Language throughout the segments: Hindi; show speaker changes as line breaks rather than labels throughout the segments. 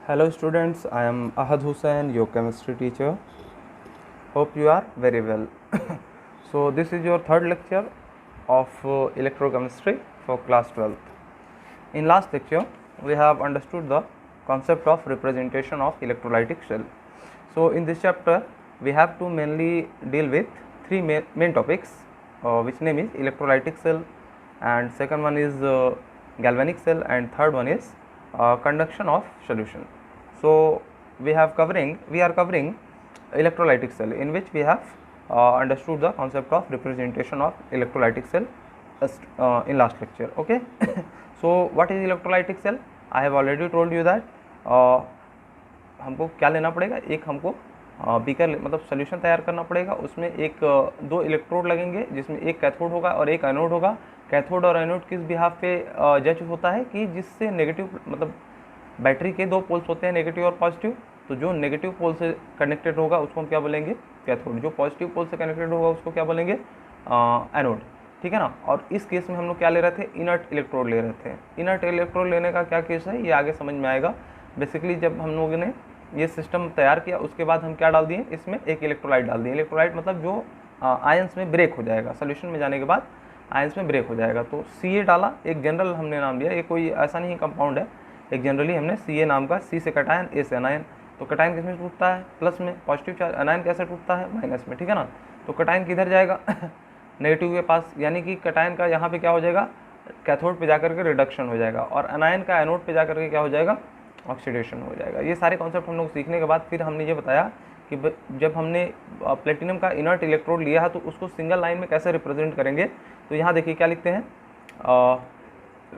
Hello students, I am Ahad Hussain, your chemistry teacher. Hope you are very well. So this is your third lecture of electrochemistry for class 12th. In last lecture, we have understood the concept of representation of electrolytic cell. So in this chapter, we have to mainly deal with three main topics, which name is electrolytic cell, and second one is galvanic cell, and third one is conduction of solution. So we are covering electrolytic cell, in which we have understood the concept of representation of electrolytic cell in last lecture. Okay. So what is electrolytic cell? I have already told you that हमको क्या लेना पड़ेगा, एक हमको बीकर मतलब सोल्यूशन तैयार करना पड़ेगा, उसमें एक दो इलेक्ट्रोड लगेंगे जिसमें एक कैथोड होगा और एक एनोड होगा. कैथोड और एनोड किस बिहाफ पे जज होता है कि जिससे नेगेटिव मतलब बैटरी के दो पोल्स होते हैं, नेगेटिव और पॉजिटिव, तो जो नेगेटिव पोल से कनेक्टेड होगा उसको हम क्या बोलेंगे, कैथोड. जो पॉजिटिव पोल से कनेक्टेड होगा उसको क्या बोलेंगे, एनोड. ठीक है ना. और इस केस में हम लोग क्या ले रहे थे, इनर्ट इलेक्ट्रोड ले रहे थे. इनर्ट इलेक्ट्रोड लेने का क्या केस है, ये आगे समझ में आएगा. बेसिकली जब हम लोगों ने ये सिस्टम तैयार किया, उसके बाद हम क्या डाल दिए, इसमें एक इलेक्ट्रोलाइट डाल दिए. इलेक्ट्रोलाइट मतलब जो आयंस में ब्रेक हो जाएगा, सोल्यूशन में जाने के बाद आयंस में ब्रेक हो जाएगा. तो Ca डाला, एक जनरल हमने नाम दिया, ये कोई ऐसा नहीं कंपाउंड है, एक जनरली हमने Ca नाम का, C से कटायन, A से अनायन. तो कटायन किस में टूटता है, प्लस में. पॉजिटिव चार्ज अनायन कैसे टूटता है, माइनस में. ठीक है ना. तो कटायन किधर जाएगा, नेगेटिव के पास, यानी कि कटायन का यहाँ पे क्या हो जाएगा, कैथोड पे जाकर के रिडक्शन हो जाएगा, और अनायन का एनोड पे जाकर के क्या हो जाएगा, ऑक्सीडेशन हो जाएगा. ये सारे कॉन्सेप्ट हम लोग सीखने के बाद फिर हमने ये बताया कि जब हमने प्लेटिनम का इनर्ट इलेक्ट्रोड लिया है तो उसको सिंगल लाइन में कैसे रिप्रेजेंट करेंगे. तो यहाँ देखिए क्या लिखते हैं,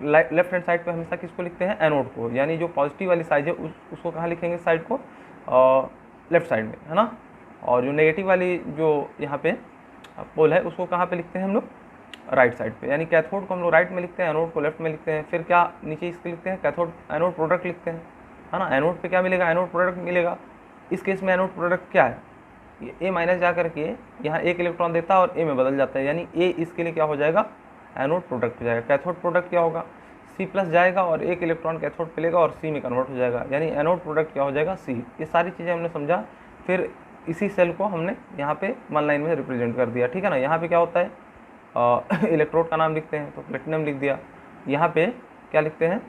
लेफ्ट हैंड साइड पे हमेशा किसको लिखते हैं, एनोड को. यानी जो पॉजिटिव वाली साइड है उसको कहाँ लिखेंगे, साइड को लेफ्ट साइड में, है ना. और जो नेगेटिव वाली जो यहाँ पे पोल है उसको कहाँ पे लिखते हैं हम लोग, राइट साइड पे. यानी कैथोड को हम लोग राइट में लिखते हैं, एनोड को लेफ्ट में लिखते हैं. फिर क्या नीचे इसके लिखते हैं, कैथोड एनोड प्रोडक्ट लिखते हैं, है ना. एनोड पे क्या मिलेगा, एनोड प्रोडक्ट मिलेगा. इस केस में एनोड प्रोडक्ट क्या है, ये ए माइनस जा करके यहाँ एक इलेक्ट्रॉन देता है और ए में बदल जाता है, यानी ए इसके लिए क्या हो जाएगा, एनोड प्रोडक्ट हो जाएगा. कैथोड प्रोडक्ट क्या होगा, सी प्लस जाएगा और एक इलेक्ट्रॉन कैथोड पे लेगा और सी में कन्वर्ट हो जाएगा, यानी एनोड प्रोडक्ट क्या हो जाएगा, सी. ये सारी चीज़ें हमने समझा. फिर इसी सेल को हमने यहाँ पे वन लाइन में रिप्रेजेंट कर दिया. ठीक है ना. यहाँ पे क्या होता है, इलेक्ट्रोड का नाम लिखते हैं तो प्लेटिनम लिख दिया. यहाँ पे क्या लिखते हैं,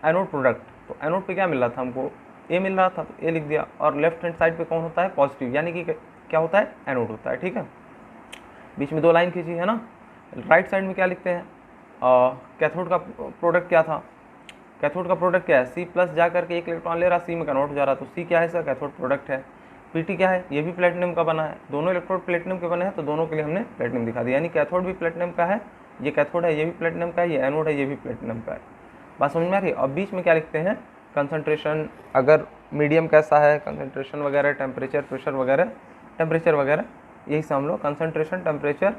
एनोड प्रोडक्ट. तो एनोड पे क्या मिल रहा था हमको, ए मिल रहा था तो ए लिख दिया. और लेफ्ट हैंड साइड पे कौन होता है, पॉजिटिव, यानी कि क्या होता है, एनोड होता है. ठीक है. बीच में दो लाइन खींची है ना. राइट साइड में क्या लिखते हैं, कैथोड का प्रोडक्ट क्या था, कैथोड का प्रोडक्ट क्या है, सी प्लस जा करके एक इलेक्ट्रॉन ले रहा, सी में कन्वर्ट हो जा रहा. तो सी क्या है, सर कैथोड प्रोडक्ट है. पीटी क्या है, ये भी प्लेटिनम का बना है, दोनों इलेक्ट्रोड प्लेटिनम के बने हैं, तो दोनों के लिए हमने प्लेटिनम दिखा दिया. यानी कैथोड भी प्लेटिनम का है, ये कैथोड है, ये भी प्लेटिनम का है, ये एनोड है, ये भी प्लेटिनम का है. बात समझ में आ रही है. अब बीच में क्या लिखते हैं, कंसंट्रेशन, अगर मीडियम कैसा है, कंसंट्रेशन वगैरह, टेम्परेचर, प्रेशर वगैरह, टेम्परेचर वगैरह, यही समझ लो. कंसंट्रेशन, टेम्परेचर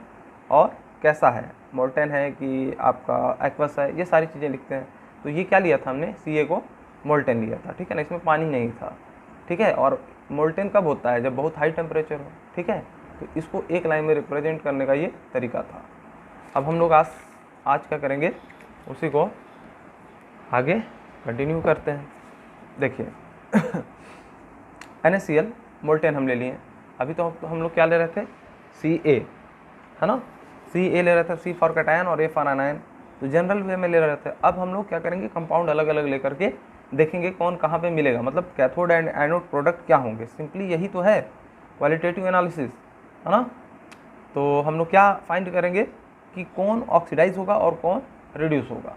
और कैसा है, मोल्टेन है कि आपका एक्वस है, ये सारी चीज़ें लिखते हैं. तो ये क्या लिया था हमने, Ca को मोल्टेन लिया था. ठीक है ना. इसमें पानी नहीं था. ठीक है. और मोल्टेन कब होता है, जब बहुत हाई टेम्परेचर हो. ठीक है. तो इसको एक लाइन में रिप्रेजेंट करने का ये तरीका था. अब हम लोग आज क्या करेंगे, उसी को आगे कंटिन्यू करते हैं. देखिए NaCl मोल्टेन हम ले लिए. अभी तो हम लोग क्या ले रहे थे, Ca, है ना. Ca ले रहे थे, C फॉर कटायन और A फॉर अनायन. तो जनरल वे में ले रहे थे. अब हम लोग क्या करेंगे, कंपाउंड अलग अलग लेकर के देखेंगे कौन कहाँ पे मिलेगा, मतलब कैथोड एंड एनोड प्रोडक्ट क्या होंगे. सिंपली यही तो है क्वालिटेटिव एनालिसिस, है ना. तो हम लोग क्या फाइंड करेंगे कि कौन ऑक्सीडाइज होगा और कौन रिड्यूस होगा.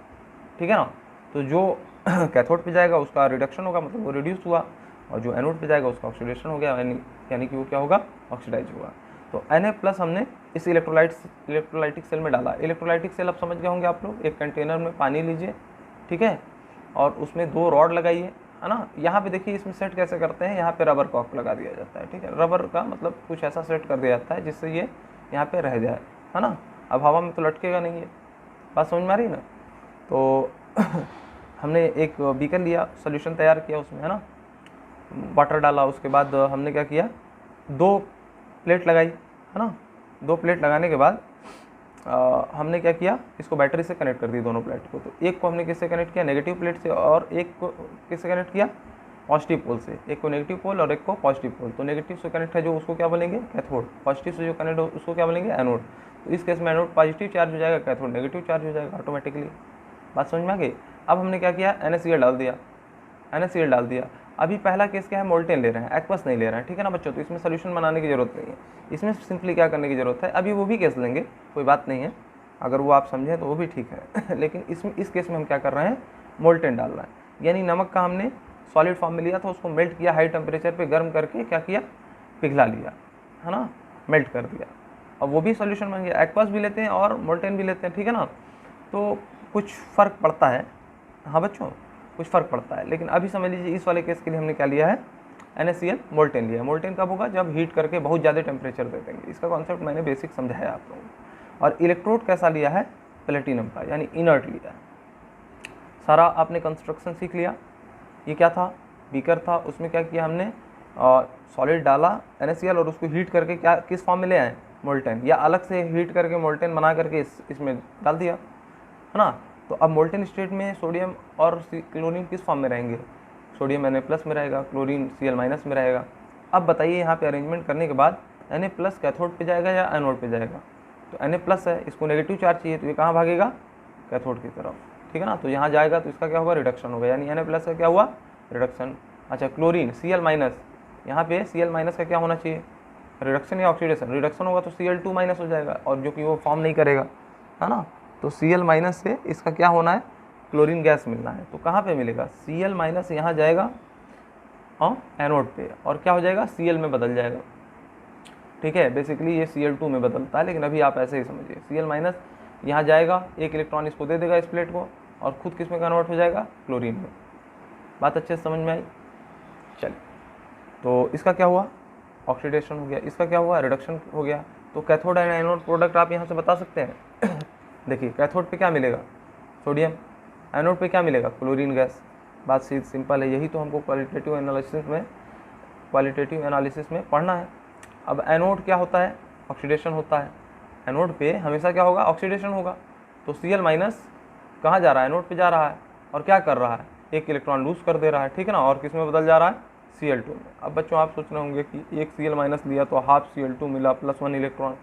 ठीक है ना. तो जो कैथोड पे जाएगा उसका रिडक्शन होगा, मतलब वो रिड्यूस हुआ, और जो एनोड पे जाएगा उसका ऑक्सीडेशन हो गया, यानी कि वो क्या होगा, ऑक्सीडाइज होगा. तो Na प्लस हमने इस इलेक्ट्रोलाइटिक सेल में डाला. इलेक्ट्रोलाइटिक सेल अब समझ गए होंगे आप लोग. एक कंटेनर में पानी लीजिए, ठीक है, और उसमें दो रॉड लगाइए, है ना. यहाँ पे देखिए इसमें सेट कैसे करते हैं, यहाँ पे रबर कॉक लगा दिया जाता है. ठीक है. रबर का मतलब कुछ ऐसा सेट कर दिया जाता है जिससे ये यहाँ पे रह जाए, है ना. अब हवा में तो लटकेगा नहीं है. बात समझ में आ रही ना. तो हमने एक बीकर लिया, सोल्यूशन तैयार किया उसमें, है ना, वाटर डाला. उसके बाद हमने क्या किया, दो प्लेट लगाई, है ना. दो प्लेट लगाने के बाद हमने क्या किया, इसको बैटरी से कनेक्ट कर दी दोनों प्लेट को। तो एक को हमने किससे कनेक्ट किया, नेगेटिव प्लेट से, और एक को किससे कनेक्ट किया, पॉजिटिव पोल से। एक को नेगेटिव पोल और एक को पॉजिटिव पोल। तो नेगेटिव से कनेक्ट है जो उसको क्या बोलेंगे, कैथोड। पॉजिटिव से जो कनेक्ट हो उसको क्या बोलेंगे, एनोड। तो इस केस में एनोड पॉजिटिव चार्ज हो जाएगा, कैथोड नेगेटिव चार्ज हो जाएगा ऑटोमेटिकली। बात समझ में आ गई। अब हमने क्या किया, NaCl डाल दिया, NaCl डाल दिया। अभी पहला केस क्या है, मोल्टेन ले रहे हैं, एक्वस नहीं ले रहे हैं, ठीक है ना बच्चों। तो इसमें सोल्यूशन बनाने की जरूरत नहीं है, इसमें सिंपली क्या करने की जरूरत है, अभी वो भी केस लेंगे, कोई बात नहीं है, अगर वो आप समझें तो वो भी ठीक है लेकिन इस केस में हम क्या कर रहे हैं, मोल्टेन डाल रहे हैं। यानी नमक का हमने सॉलिड फॉर्म में लिया था, उसको मेल्ट किया, हाई टेम्परेचर पे गर्म करके क्या किया, पिघला लिया, है ना, मेल्ट कर दिया। अब वो भी सोल्यूशन बन गया। एक्वस भी लेते हैं और मोल्टेन भी लेते हैं, ठीक है ना। तो कुछ फ़र्क पड़ता है, हाँ बच्चों, कुछ फ़र्क पड़ता है। लेकिन अभी समझ लीजिए इस वाले केस के लिए हमने क्या लिया है, NaCl मोल्टेन लिया। मोल्टेन कब होगा, जब हीट करके बहुत ज़्यादा टेम्परेचर दे देंगे। इसका कॉन्सेप्ट मैंने बेसिक समझाया आप लोगों को। और इलेक्ट्रोड कैसा लिया है, प्लेटिनम का, यानी इनर्ट लिया है। सारा आपने कंस्ट्रक्शन सीख लिया। ये क्या था, बीकर था, उसमें क्या किया हमने, सॉलिड डाला NaCl और उसको हीट करके क्या किस फॉर्म में ले आए, मोल्टेन, या अलग से हीट करके मोल्टेन बना करके इसमें डाल दिया, है ना। तो अब मोल्टेन स्टेट में सोडियम और क्लोरीन किस फॉर्म में रहेंगे, सोडियम Na+ में रहेगा, क्लोरीन Cl- में रहेगा। अब बताइए यहाँ पे अरेंजमेंट करने के बाद Na+ कैथोड पे जाएगा या एनोड पे जाएगा। तो Na+ है, इसको नेगेटिव चार्ज चाहिए, तो ये कहाँ भागेगा, कैथोड की तरफ, ठीक है ना। तो यहाँ जाएगा तो इसका क्या होगा, रिडक्शन होगा, यानी Na+ का क्या हुआ, रिडक्शन। अच्छा क्लोरीन Cl-, यहाँ पे Cl- का क्या होना चाहिए, रिडक्शन या ऑक्सीडेशन, रिडक्शन होगा तो Cl2- हो जाएगा, और जो कि वो फॉर्म नहीं करेगा, है ना। तो Cl- से इसका क्या होना है, क्लोरीन गैस मिलना है। तो कहाँ पे मिलेगा, Cl- यहाँ जाएगा एनोड पे, और क्या हो जाएगा, Cl में बदल जाएगा, ठीक है। बेसिकली ये Cl2 में बदलता है, लेकिन अभी आप ऐसे ही समझिए। Cl- यहाँ जाएगा, एक इलेक्ट्रॉन इसको दे देगा इस प्लेट को, और खुद किस में कन्वर्ट हो जाएगा, क्लोरीन में। बात अच्छे से समझ में आई। चलिए, तो इसका क्या हुआ, ऑक्सीडेशन हो गया, इसका क्या हुआ, रिडक्शन हो गया। तो कैथोड एंड एनोड प्रोडक्ट आप यहाँ से बता सकते हैं देखिए, कैथोड पे क्या मिलेगा, सोडियम, एनोड पे क्या मिलेगा, क्लोरीन गैस। बात सीधी सिंपल है, यही तो हमको क्वालिटेटिव एनालिसिस में पढ़ना है। अब एनोड क्या होता है, ऑक्सीडेशन होता है। एनोड पे हमेशा क्या होगा, ऑक्सीडेशन होगा। तो Cl- कहाँ जा रहा है, एनोड पे जा रहा है, और क्या कर रहा है, एक इलेक्ट्रॉन लूज कर दे रहा है, ठीक है ना, और किस में बदल जा रहा है, Cl2 में। अब बच्चों आप सोच रहे होंगे कि एक Cl- लिया तो हाफ Cl2 मिला, +1 इलेक्ट्रॉन।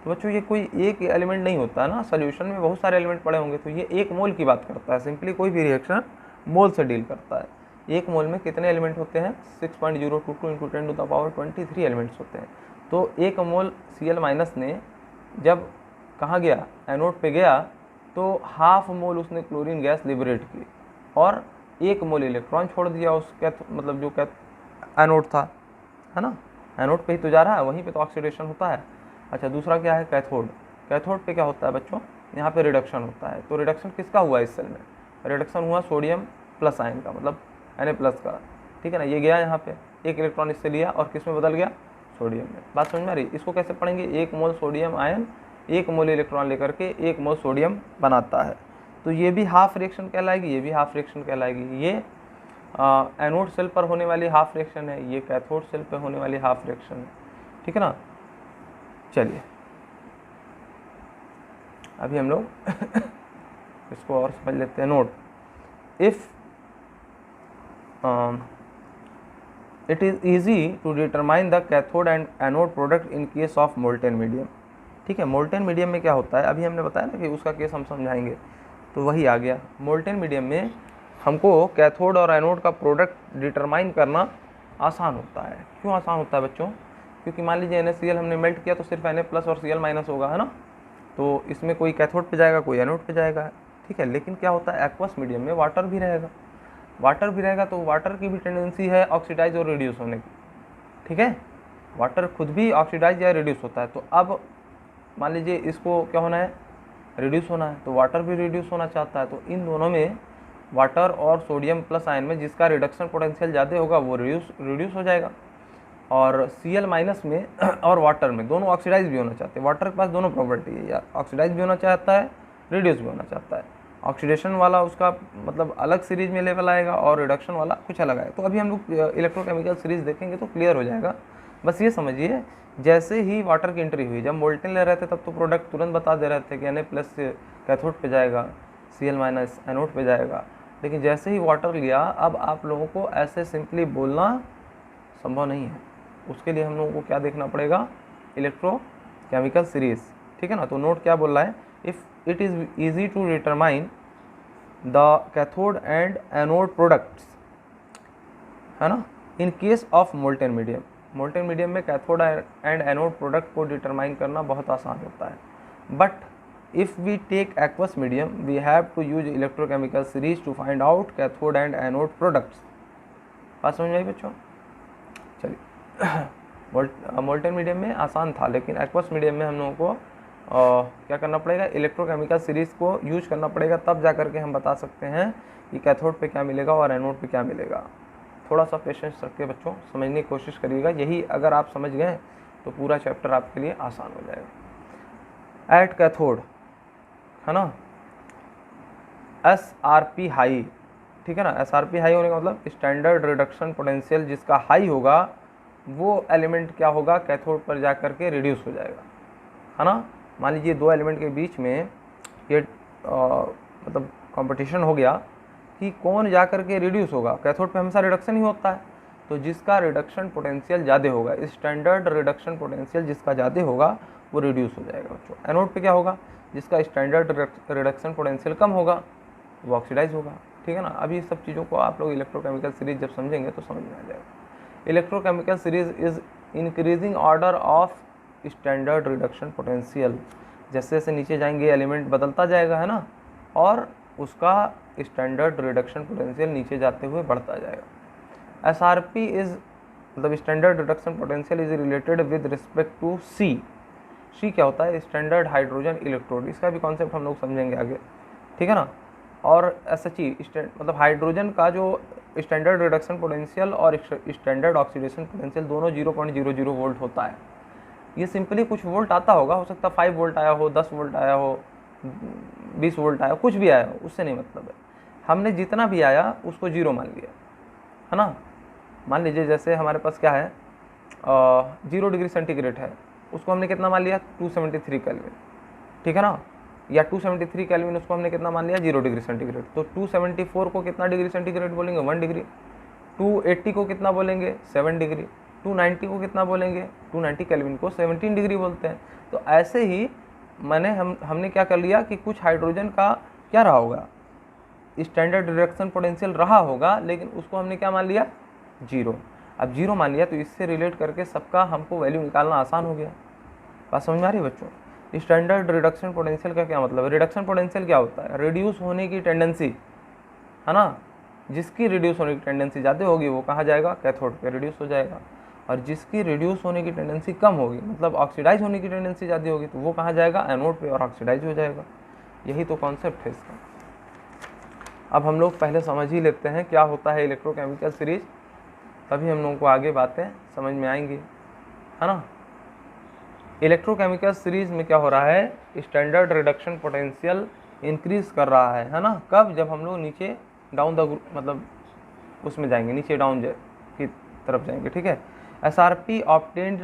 तो बच्चों ये कोई एक एलिमेंट नहीं होता है ना, सोल्यूशन में बहुत सारे एलिमेंट पड़े होंगे। तो ये एक मोल की बात करता है, सिंपली कोई भी रिएक्शन मोल से डील करता है। एक मोल में कितने एलिमेंट होते हैं, 6.022 × 10⁻23 एलिमेंट्स होते हैं। तो एक मोल Cl- ने जब कहाँ गया, एनोड पे गया, तो हाफ मोल उसने क्लोरीन गैस लिबरेट की, और एक मोल इलेक्ट्रॉन छोड़ दिया उस मतलब जो एनोड था, है ना, एनोड पे ही तो जा रहा है, वहीं पे तो ऑक्सीडेशन होता है। अच्छा दूसरा क्या है, कैथोड। कैथोड पे क्या होता है बच्चों, यहाँ पे रिडक्शन होता है। तो रिडक्शन किसका हुआ इस सेल में, रिडक्शन हुआ सोडियम प्लस आयन का, मतलब Na+ का, ठीक है ना। ये गया यहाँ पे, एक इलेक्ट्रॉन इससे लिया और किस में बदल गया, सोडियम में। बात समझ में आ रही। इसको कैसे पढ़ेंगे, 1 मोल सोडियम आयन 1 मोल इलेक्ट्रॉन लेकर के 1 मोल सोडियम बनाता है। तो ये भी हाफ रिएक्शन कहलाएगी, ये भी हाफ रिएक्शन कहलाएगी। ये एनोड सेल पर होने वाली हाफ रिएक्शन है, ये कैथोड सेल पर होने वाली हाफ रिएक्शन है, ठीक है ना। चलिए अभी हम लोग इसको और समझ लेते हैं। Note, if it is easy to determine the cathode and anode product in case of molten medium, ठीक है। मोल्टेन मीडियम में क्या होता है, अभी हमने बताया ना कि उसका केस हम समझाएंगे, तो वही आ गया। मोल्टेन मीडियम में हमको कैथोड और एनोड का प्रोडक्ट डिटरमाइन करना आसान होता है। क्यों आसान होता है बच्चों, क्योंकि मान लीजिए NaCl हमने मेल्ट किया तो सिर्फ Na+ और Cl- होगा, है ना। तो इसमें कोई कैथोड पे जाएगा, कोई एनोड पे जाएगा, ठीक है। लेकिन क्या होता है, एक्वस मीडियम में वाटर भी रहेगा, वाटर भी रहेगा, तो वाटर की भी टेंडेंसी है ऑक्सीडाइज और रिड्यूस होने की, ठीक है। वाटर खुद भी ऑक्सीडाइज या रिड्यूस होता है। तो अब मान लीजिए इसको क्या होना है, रिड्यूस होना है, तो वाटर भी रिड्यूस होना चाहता है। तो इन दोनों में, वाटर और सोडियम प्लस आयन में जिसका रिडक्शन पोटेंशियल ज़्यादा होगा वो रिड्यूस हो जाएगा। और Cl- में और वाटर में दोनों ऑक्सीडाइज भी होना चाहते हैं। वाटर के पास दोनों प्रॉपर्टी है, या ऑक्सीडाइज भी होना चाहता है, रिड्यूस भी होना चाहता है। ऑक्सीडेशन वाला उसका मतलब अलग सीरीज में लेवल आएगा और रिडक्शन वाला कुछ अलग आएगा। तो अभी हम लोग इलेक्ट्रोकेमिकल सीरीज देखेंगे तो क्लियर हो जाएगा। बस ये समझिए, जैसे ही वाटर की एंट्री हुई, जब मोल्टेन ले रहे थे तब तो प्रोडक्ट तुरंत बता दे रहे थे कि Na+ कैथोड पे जाएगा, Cl- एनोड पे जाएगा। लेकिन जैसे ही वाटर लिया, अब आप लोगों को ऐसे सिंपली बोलना संभव नहीं है। उसके लिए हम लोगों को क्या देखना पड़ेगा, इलेक्ट्रोकेमिकल सीरीज, ठीक है ना। तो नोट क्या बोल रहा है, if it is easy to determine the cathode and anode products, है ना, in case of molten medium. Molten medium में कैथोड एंड एनोड प्रोडक्ट को डिटरमाइन करना बहुत आसान होता है। But if we take aqueous medium we have to use electrochemical series to find out cathode and anode products. बात समझ में आई बच्चों? चलिए, मोल्टेन मीडियम में आसान था, लेकिन एक्वस मीडियम में हम लोगों को क्या करना पड़ेगा, इलेक्ट्रोकेमिकल सीरीज़ को यूज करना पड़ेगा, तब जा करके हम बता सकते हैं कि कैथोड पे क्या मिलेगा और एनोड पे क्या मिलेगा। थोड़ा सा पेशेंस रख के बच्चों समझने की कोशिश करिएगा। यही अगर आप समझ गए तो पूरा चैप्टर आपके लिए आसान हो जाएगा। एट कैथोड, है ना, SRP हाई, ठीक है ना। SRP हाई होने का मतलब स्टैंडर्ड रिडक्शन पोटेंशियल जिसका हाई होगा वो एलिमेंट क्या होगा, कैथोड पर जा करके रिड्यूस हो जाएगा, है ना। मान लीजिए दो एलिमेंट के बीच में ये मतलब कंपटीशन हो गया कि कौन जा करके रिड्यूस होगा। कैथोड पे हमेशा रिडक्शन ही होता है, तो जिसका रिडक्शन पोटेंशियल ज़्यादा होगा, स्टैंडर्ड रिडक्शन पोटेंशियल जिसका ज़्यादा होगा वो रिड्यूस हो जाएगा बच्चों। एनोड पे क्या होगा, जिसका स्टैंडर्ड रिडक्शन पोटेंशियल कम होगा वो ऑक्सीडाइज होगा, ठीक है ना। अभी सब चीज़ों को आप लोग इलेक्ट्रोकेमिकल सीरीज जब समझेंगे तो समझ में आ जाएगा। Electrochemical series is increasing order of standard reduction potential. जैसे जैसे नीचे जाएंगे एलिमेंट बदलता जाएगा, है ना, और उसका स्टैंडर्ड रिडक्शन पोटेंशियल नीचे जाते हुए बढ़ता जाएगा। SRP इज मतलब standard reduction potential is related with respect to C। क्या होता है, स्टैंडर्ड हाइड्रोजन इलेक्ट्रोड। इसका भी कॉन्सेप्ट हम लोग समझेंगे आगे, ठीक है ना। और SHE मतलब हाइड्रोजन का जो स्टैंडर्ड रिडक्शन पोटेंशियल और स्टैंडर्ड ऑक्सीडेशन पोटेंशियल दोनों 0.00 वोल्ट होता है। ये सिंपली कुछ वोल्ट आता होगा, हो सकता है 5 वोल्ट आया हो, 10 वोल्ट आया हो, 20 वोल्ट आया, कुछ भी आया हो, उससे नहीं मतलब है। हमने जितना भी आया उसको 0 मान लिया, है ना। मान लीजिए जैसे हमारे पास क्या है, 0 डिग्री सेंटीग्रेड है, उसको हमने कितना मान लिया, 273 केल्विन, ठीक है ना। या 273 केल्विन उसको हमने कितना मान लिया, 0 डिग्री सेंटीग्रेड। तो 274 को कितना डिग्री सेंटीग्रेड बोलेंगे, 1 डिग्री। 280 को कितना बोलेंगे, 7 डिग्री। 290 को कितना बोलेंगे, 290 केल्विन को 17 डिग्री बोलते हैं। तो ऐसे ही हमने क्या कर लिया कि कुछ हाइड्रोजन का क्या रहा होगा, स्टैंडर्ड रिडक्शन पोटेंशियल रहा होगा, लेकिन उसको हमने क्या मान लिया, 0। अब 0 मान लिया तो इससे रिलेट करके सबका हमको वैल्यू निकालना आसान हो गया। बात समझ में आ रही है बच्चों? स्टैंडर्ड रिडक्शन पोटेंशियल का क्या मतलब है, रिडक्शन पोटेंशियल क्या होता है, रिड्यूस होने की टेंडेंसी, है ना। जिसकी रिड्यूस होने की टेंडेंसी ज़्यादा होगी वो कहाँ जाएगा, कैथोड पे रिड्यूस हो जाएगा। और जिसकी रिड्यूस होने की टेंडेंसी कम होगी, मतलब ऑक्सीडाइज होने की टेंडेंसी ज़्यादा होगी, तो वो कहाँ जाएगा, एनोड पे, और ऑक्सीडाइज हो जाएगा। यही तो कॉन्सेप्ट है इसका। अब हम लोग पहले समझ ही लेते हैं क्या होता है इलेक्ट्रोकेमिकल सीरीज, तभी हम लोगों को आगे बातें समझ में आएंगी, है ना। इलेक्ट्रोकेमिकल सीरीज में क्या हो रहा है, स्टैंडर्ड रिडक्शन पोटेंशियल इंक्रीज कर रहा है ना। कब, जब हम लोग नीचे डाउन द मतलब उसमें जाएंगे, नीचे डाउन की तरफ जाएंगे, ठीक है। SRP obtained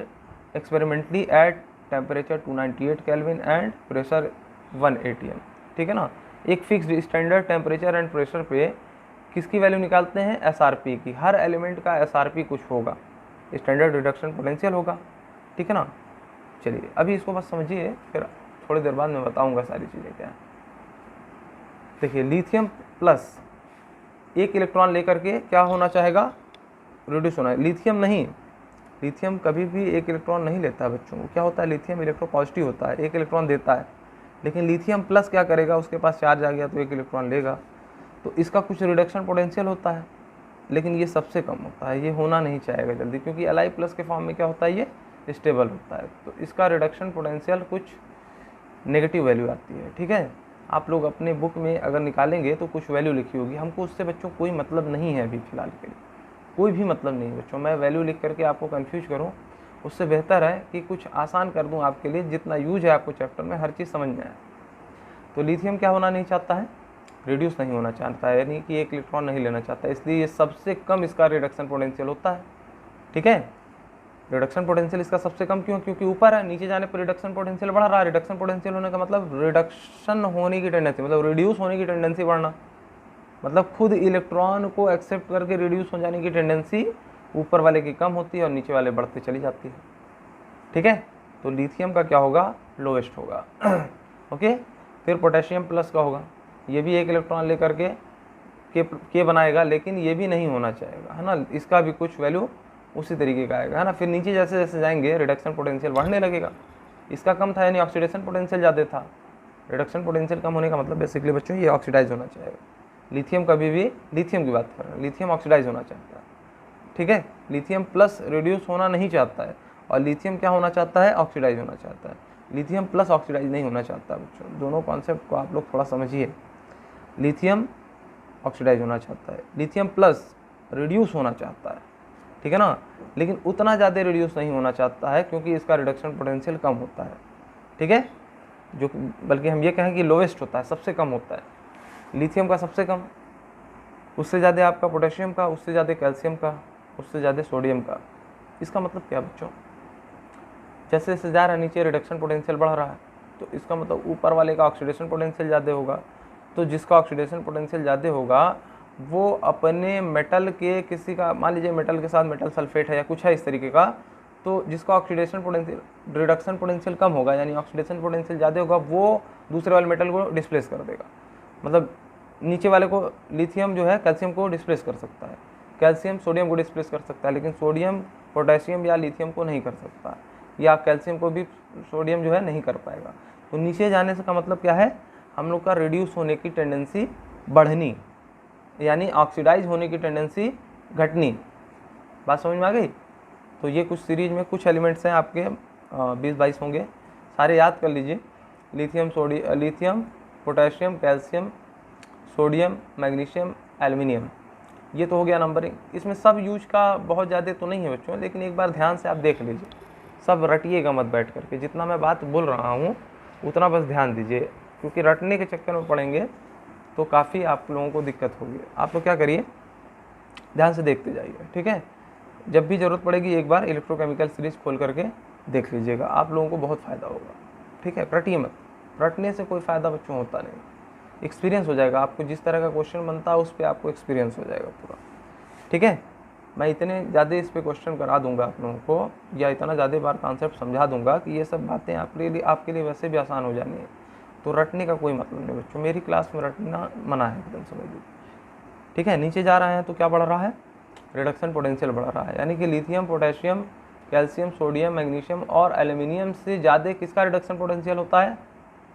experimentally at temperature 298 kelvin and pressure 1 atm, ठीक है ना। एक fixed standard temperature and pressure पे किसकी वैल्यू निकालते हैं, SRP की। हर एलिमेंट का SRP कुछ होगा, स्टैंडर्ड रिडक्शन पोटेंशियल होगा, ठीक है ना। चलिए अभी इसको बस समझिए, फिर थोड़ी देर बाद मैं बताऊंगा सारी चीज़ें क्या है। देखिए, लिथियम प्लस एक इलेक्ट्रॉन लेकर के क्या होना चाहेगा, रिड्यूस होना है। लिथियम नहीं, लिथियम कभी भी एक इलेक्ट्रॉन नहीं लेता है बच्चों। क्या होता है, लिथियम इलेक्ट्रोपॉजिटिव होता है, एक इलेक्ट्रॉन देता है। लेकिन लिथियम प्लस क्या करेगा, उसके पास चार्ज आ गया तो एक इलेक्ट्रॉन लेगा, तो इसका कुछ रिडक्शन पोटेंशियल होता है, लेकिन ये सबसे कम होता है, ये होना नहीं चाहेगा जल्दी, क्योंकि Li+ के फॉर्म में क्या होता है, ये स्टेबल होता है। तो इसका रिडक्शन पोटेंशियल कुछ नेगेटिव वैल्यू आती है, ठीक है। आप लोग अपने बुक में अगर निकालेंगे तो कुछ वैल्यू लिखी होगी, हमको उससे बच्चों कोई मतलब नहीं है अभी फ़िलहाल के लिए, कोई भी मतलब नहीं बच्चों। मैं वैल्यू लिख करके आपको कंफ्यूज करूं, उससे बेहतर है कि कुछ आसान कर दूं आपके लिए, जितना यूज है आपको चैप्टर में हर चीज़ समझ में आए। तो लिथियम क्या होना नहीं चाहता है, रिड्यूस नहीं होना चाहता है, यानी कि एक इलेक्ट्रॉन नहीं लेना चाहता है, इसलिए ये सबसे कम इसका रिडक्शन पोटेंशियल होता है। ठीक है, रिडक्शन पोटेंशियल इसका सबसे कम क्यों? क्योंकि ऊपर है, नीचे जाने पर रिडक्शन पोटेंशियल बढ़ रहा है। रिडक्शन पोटेंशियल होने का मतलब रिडक्शन होने की टेंडेंसी, मतलब रिड्यूस होने की टेंडेंसी बढ़ना, मतलब खुद इलेक्ट्रॉन को एक्सेप्ट करके रिड्यूस हो जाने की टेंडेंसी ऊपर वाले की कम होती है और नीचे वाले बढ़ते चली जाती है। ठीक है, तो लिथियम का क्या होगा? लोएस्ट होगा। ओके, फिर पोटेशियम प्लस का होगा, ये भी एक इलेक्ट्रॉन लेकर के बनाएगा, लेकिन ये भी नहीं होना चाहेगा, है ना, इसका भी कुछ वैल्यू उसी तरीके का आएगा, है ना। फिर नीचे जैसे जैसे जाएंगे रिडक्शन पोटेंशियल बढ़ने लगेगा, इसका कम था यानी ऑक्सीडेशन पोटेंशियल ज़्यादा था। रिडक्शन पोटेंशियल कम होने का मतलब बेसिकली बच्चों ये ऑक्सीडाइज होना चाहेगा। लिथियम कभी भी, लिथियम की बात कर रहे हैं, लिथियम ऑक्सीडाइज होना चाहता है। ठीक है, लिथियम प्लस रिड्यूस होना नहीं चाहता है, और लिथियम क्या होना चाहता है? ऑक्सीडाइज होना चाहता है। लिथियम प्लस ऑक्सीडाइज नहीं होना चाहता बच्चों, दोनों कॉन्सेप्ट को आप लोग थोड़ा समझिए। लिथियम ऑक्सीडाइज होना चाहता है, लिथियम प्लस रिड्यूस होना चाहता है, ठीक है ना, लेकिन उतना ज़्यादा रिड्यूस नहीं होना चाहता है क्योंकि इसका रिडक्शन पोटेंशियल कम होता है। ठीक है, जो बल्कि हम ये कहें कि लोवेस्ट होता है, सबसे कम होता है। लिथियम का सबसे कम, उससे ज़्यादा आपका पोटेशियम का, उससे ज़्यादा कैल्शियम का, उससे ज़्यादा सोडियम का। इसका मतलब क्या बच्चों? जैसे जैसे जा रहा है नीचे रिडक्शन पोटेंशियल बढ़ रहा है, तो इसका मतलब ऊपर वाले का ऑक्सीडेशन पोटेंशियल ज़्यादा होगा। तो जिसका ऑक्सीडेशन पोटेंशियल ज़्यादा होगा वो अपने मेटल के किसी का, मान लीजिए मेटल के साथ मेटल सल्फेट है या कुछ है इस तरीके का, तो जिसका ऑक्सीडेशन पोटेंशियल, रिडक्शन पोटेंशियल कम होगा यानी ऑक्सीडेशन पोटेंशियल ज़्यादा होगा, वो दूसरे वाले मेटल को डिस्प्लेस कर देगा। मतलब नीचे वाले को, लिथियम जो है कैल्शियम को डिस्प्लेस कर सकता है, कैल्शियम सोडियम को डिस्प्लेस कर सकता है, लेकिन सोडियम पोटेशियम या लिथियम को नहीं कर सकता, या कैल्शियम को भी सोडियम जो है नहीं कर पाएगा। तो नीचे जाने से का मतलब क्या है? हम लोग का रिड्यूस होने की टेंडेंसी बढ़नी, यानी ऑक्सीडाइज होने की टेंडेंसी घटनी। बात समझ में आ गई? तो ये कुछ सीरीज में कुछ एलिमेंट्स हैं आपके 20-22 होंगे, सारे याद कर लीजिए। Lithium, potassium, calcium, sodium, magnesium, aluminium, ये तो हो गया नंबरिंग। इसमें सब यूज का बहुत ज़्यादा तो नहीं है बच्चों, लेकिन एक बार ध्यान से आप देख लीजिए, सब रटिएगा मत बैठ करके, जितना मैं बात बोल रहा हूँ उतना बस ध्यान दीजिए, क्योंकि रटने के चक्कर में पड़ेंगे तो काफ़ी आप लोगों को दिक्कत होगी। आप लोग क्या करिए, ध्यान से देखते जाइए, ठीक है। जब भी ज़रूरत पड़ेगी एक बार इलेक्ट्रोकेमिकल सीरीज खोल करके देख लीजिएगा, आप लोगों को बहुत फ़ायदा होगा, ठीक है। रटिए मत, रटने से कोई फ़ायदा बच्चों होता नहीं, एक्सपीरियंस हो जाएगा आपको, जिस तरह का क्वेश्चन बनता है उस पर आपको एक्सपीरियंस हो जाएगा पूरा, ठीक है। मैं इतने ज़्यादा इस पर क्वेश्चन करा दूंगा आप लोगों को, या इतना ज़्यादा बार कॉन्सेप्ट समझा दूंगा कि ये सब बातें आपके लिए वैसे भी आसान हो जानी है। तो रटने का कोई मतलब नहीं बच्चों, मेरी क्लास में रटना मना है, एकदम समझ लीजिए, ठीक है। नीचे जा रहे हैं तो क्या बढ़ रहा है? रिडक्शन पोटेंशियल बढ़ रहा है, यानी कि lithium, potassium, calcium, sodium, magnesium और एल्युमिनियम से ज़्यादा किसका रिडक्शन पोटेंशियल होता है?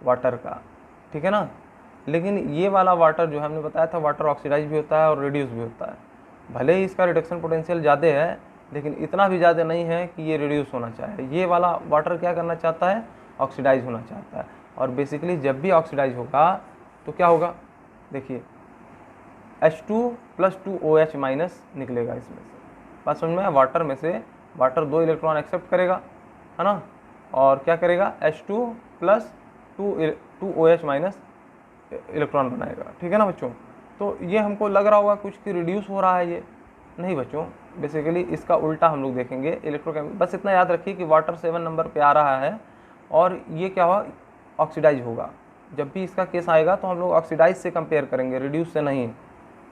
वाटर का, ठीक है ना। लेकिन ये वाला वाटर जो हमने बताया था, वाटर ऑक्सीडाइज भी होता है और रिड्यूस भी होता है। भले ही इसका रिडक्शन पोटेंशियल ज़्यादा है, लेकिन इतना भी ज़्यादा नहीं है कि ये रिड्यूस होना चाहे। ये वाला वाटर क्या करना चाहता है? ऑक्सीडाइज होना चाहता है। और बेसिकली जब भी ऑक्सीडाइज होगा तो क्या होगा? देखिए H2 + 2OH- निकलेगा इसमें से। बात समझ में है? वाटर में से वाटर 2 इलेक्ट्रॉन एक्सेप्ट करेगा, है ना, और क्या करेगा? H2 + 2OH- इलेक्ट्रॉन बनाएगा, ठीक है ना बच्चों। तो ये हमको लग रहा होगा कुछ कि रिड्यूस हो रहा है, ये नहीं बच्चों, बेसिकली इसका उल्टा हम लोग देखेंगे इलेक्ट्रोकेमिकल। बस इतना याद रखिए कि वाटर 7 नंबर पे आ रहा है और ये क्या हुआ? ऑक्सीडाइज होगा। जब भी इसका केस आएगा तो हम लोग ऑक्सीडाइज से कंपेयर करेंगे, रिड्यूस से नहीं,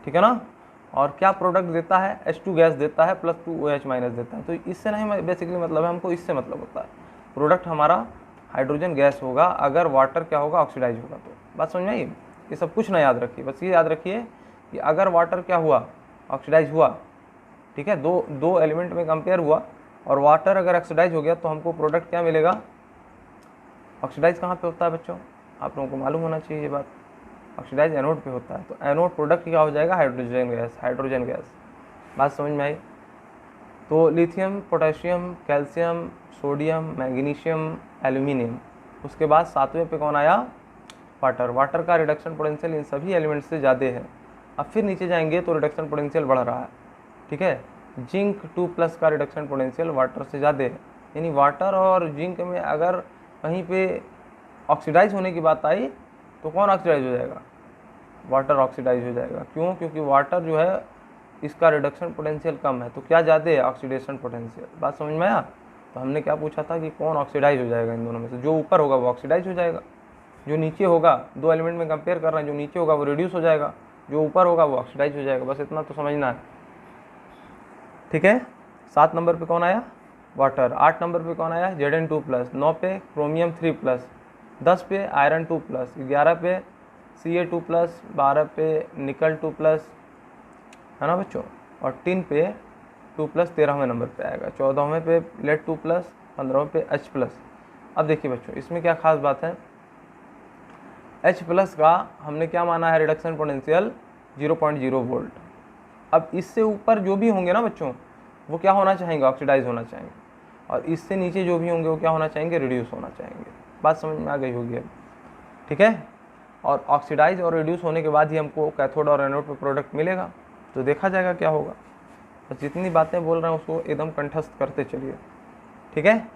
ठीक है ना। और क्या प्रोडक्ट देता है? H2 गैस देता है + 2OH- देता है। तो इससे नहीं बेसिकली मतलब है, हमको इससे मतलब होता है प्रोडक्ट हमारा हाइड्रोजन गैस होगा अगर वाटर क्या होगा? ऑक्सीडाइज होगा। तो बात समझ में आई? ये सब कुछ ना याद रखिए, बस ये याद रखिए कि अगर वाटर क्या हुआ? ऑक्सीडाइज हुआ, ठीक है, दो एलिमेंट में कंपेयर हुआ और वाटर अगर ऑक्सीडाइज हो गया तो हमको प्रोडक्ट क्या मिलेगा? ऑक्सीडाइज कहाँ पे होता है बच्चों? आप लोगों को मालूम होना चाहिए ये बात, ऑक्सीडाइज एनोड पे होता है। तो एनोड प्रोडक्ट क्या हो जाएगा? Hydrogen gas. बात समझ में आई? तो lithium, potassium, calcium, sodium, magnesium, aluminium, उसके बाद 7वें पे कौन आया? वाटर। वाटर का रिडक्शन पोटेंशियल इन सभी एलिमेंट्स से ज़्यादा है। अब फिर नीचे जाएंगे तो रिडक्शन पोटेंशियल बढ़ रहा है, ठीक है। जिंक 2+ का रिडक्शन पोटेंशियल वाटर से ज़्यादा है, यानी वाटर और जिंक में अगर कहीं पे ऑक्सीडाइज होने की बात आई तो कौन ऑक्सीडाइज हो जाएगा? वाटर ऑक्सीडाइज हो जाएगा। क्यों? क्योंकि वाटर जो है इसका रिडक्शन पोटेंशियल कम है, तो क्या ज़्यादा है? Oxidation potential. बात समझ में आया? तो हमने क्या पूछा था कि कौन ऑक्सीडाइज हो जाएगा इन दोनों में से? जो ऊपर होगा वो ऑक्सीडाइज हो जाएगा, जो नीचे होगा, दो एलिमेंट में कंपेयर कर रहे हैं, जो नीचे होगा वो रिड्यूस हो जाएगा, जो ऊपर होगा वो ऑक्सीडाइज हो जाएगा। बस इतना तो समझना है, ठीक है। 7 नंबर पे कौन आया? वाटर। 8 नंबर पे कौन आया? Zn2+। 9 पे क्रोमियम 3+। 10 पे आयरन 2+। 11 पे Ca2+। 12 पे निकल 2+, है ना बच्चों। और 3 पे 2+, 13वें नंबर पे आएगा। 14वें पे लेड 2+, 15वें पे H+। अब देखिए बच्चों, इसमें क्या खास बात है, H+ का हमने क्या माना है? Reduction potential 0.0 volt. अब इससे ऊपर जो भी होंगे ना बच्चों, वो क्या होना चाहेंगे? ऑक्सीडाइज होना चाहेंगे। और इससे नीचे जो भी होंगे वो क्या होना चाहेंगे? रिड्यूस होना चाहेंगे। बात समझ में आ गई होगी अब, ठीक है। और ऑक्सीडाइज और रिड्यूस होने के बाद ही हमको कैथोड और एनोड पे प्रोडक्ट मिलेगा, तो देखा जाएगा क्या होगा। बस जितनी बातें बोल रहे हैं उसको एकदम कंठस्थ करते चलिए, ठीक है।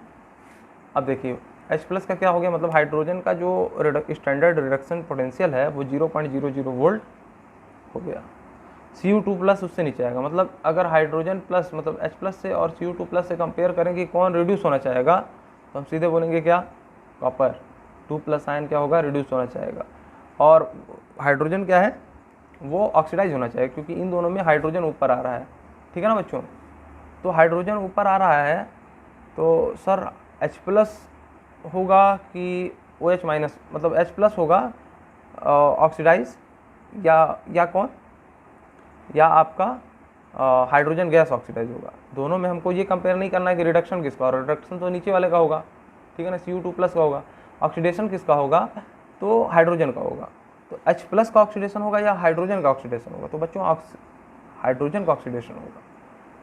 अब देखिए H+ का क्या हो गया? मतलब हाइड्रोजन का जो स्टैंडर्ड रिडक्शन पोटेंशियल है वो 0.00 वोल्ट हो गया। Cu2+ उससे नीचे आएगा। मतलब अगर हाइड्रोजन प्लस मतलब H+ से और Cu2+ से कंपेयर करें कि कौन रिड्यूस होना चाहेगा, तो हम सीधे बोलेंगे क्या? कॉपर 2+ आयन क्या होगा? रिड्यूस होना चाहेगा। और हाइड्रोजन क्या है? वो ऑक्सीडाइज होना चाहिए, क्योंकि इन दोनों में हाइड्रोजन ऊपर आ रहा है, ठीक है ना बच्चों। तो हाइड्रोजन ऊपर आ रहा है तो सर H+ होगा कि OH-, मतलब H+ होगा ऑक्सीडाइज या कौन, या आपका हाइड्रोजन गैस ऑक्सीडाइज होगा। दोनों में हमको ये कंपेयर नहीं करना है कि रिडक्शन किसका, और रिडक्शन तो नीचे वाले का होगा, ठीक है ना, Cu2+ का होगा। ऑक्सीडेशन किसका होगा? तो हाइड्रोजन का होगा। तो H+ का ऑक्सीडेशन होगा या हाइड्रोजन का ऑक्सीडेशन होगा? तो बच्चों हाइड्रोजन का ऑक्सीडेशन होगा।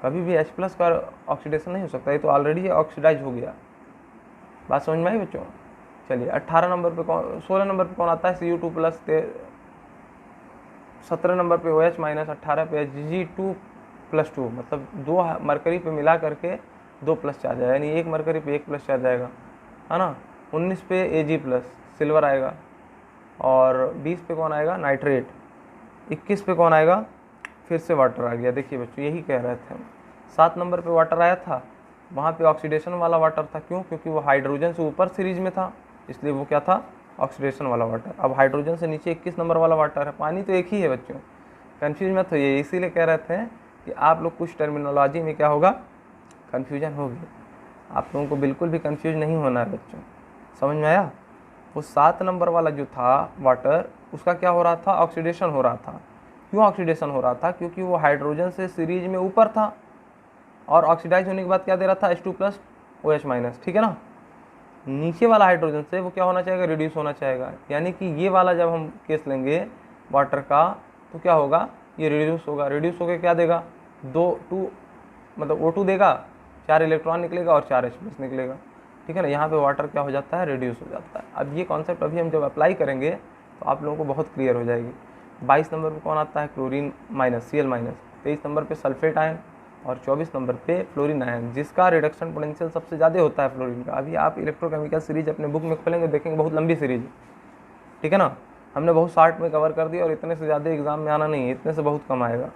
कभी भी H+ का ऑक्सीडेशन नहीं हो सकता, ये तो ऑलरेडी ऑक्सीडाइज हो गया। बात समझ में आई बच्चों? चलिए 18 नंबर पे कौन, 16 नंबर पे कौन आता है? Cu2+। 17 नंबर पे OH-। 18 पे Hg2+2, मतलब 2 मरकरी पे मिला करके 2+ चार्ज आएगा, यानी 1 मरकरी पे 1+ चार्ज आएगा, है ना। 19 पे Ag+, सिल्वर आएगा। और 20 पे कौन आएगा? नाइट्रेट। 21 पे कौन आएगा? फिर से वाटर आ गया। देखिए बच्चों, यही कह रहे थे हम। 7 नंबर पे वाटर आया था, वहाँ पे ऑक्सीडेशन वाला वाटर था। क्यों? क्योंकि वो हाइड्रोजन से ऊपर सीरीज में था, इसलिए वो क्या था? ऑक्सीडेशन वाला वाटर। अब हाइड्रोजन से नीचे 21 नंबर वाला वाटर है। पानी तो एक ही है बच्चों, कन्फ्यूज मत होइए। इसीलिए कह रहे थे कि आप लोग कुछ टर्मिनोलॉजी में क्या होगा? कन्फ्यूजन होगी। आप लोगों को बिल्कुल भी कन्फ्यूज नहीं होना है बच्चों, समझ में आया? वो 7 नंबर वाला जो था वाटर, उसका क्या हो रहा था? ऑक्सीडेशन हो रहा था। क्यों ऑक्सीडेशन हो रहा था? क्योंकि वो हाइड्रोजन से सीरीज में ऊपर था, और ऑक्सीडाइज होने के बाद क्या दे रहा था? H2+, OH-, ठीक है ना। नीचे वाला हाइड्रोजन से वो क्या होना चाहेगा? रिड्यूस होना चाहेगा। यानी कि ये वाला जब हम केस लेंगे वाटर का, तो क्या होगा? ये रिड्यूस होगा। रिड्यूस होकर क्या देगा? 2 मतलब O2 देगा, 4 इलेक्ट्रॉन निकलेगा और 4 H+ निकलेगा, ठीक है ना। यहाँ पे वाटर क्या हो जाता है? रिड्यूस हो जाता है। अब ये कॉन्सेप्ट अभी हम जब अप्लाई करेंगे तो आप लोगों को बहुत क्लियर हो जाएगी। 22 नंबर पर कौन आता है? Chlorine minus, Cl-। 23 नंबर पे सल्फेट आयन, और 24 नंबर पे फ्लोरीन आयन, जिसका रिडक्शन पोटेंशियल सबसे ज़्यादा होता है फ्लोरीन का। अभी आप इलेक्ट्रोकेमिकल सीरीज अपने बुक में खोलेंगे, देखेंगे बहुत लंबी सीरीज, ठीक है ना। हमने बहुत शार्ट में कवर कर दिया, और इतने से ज़्यादा एग्जाम में आना नहीं है, इतने से बहुत कम आएगा,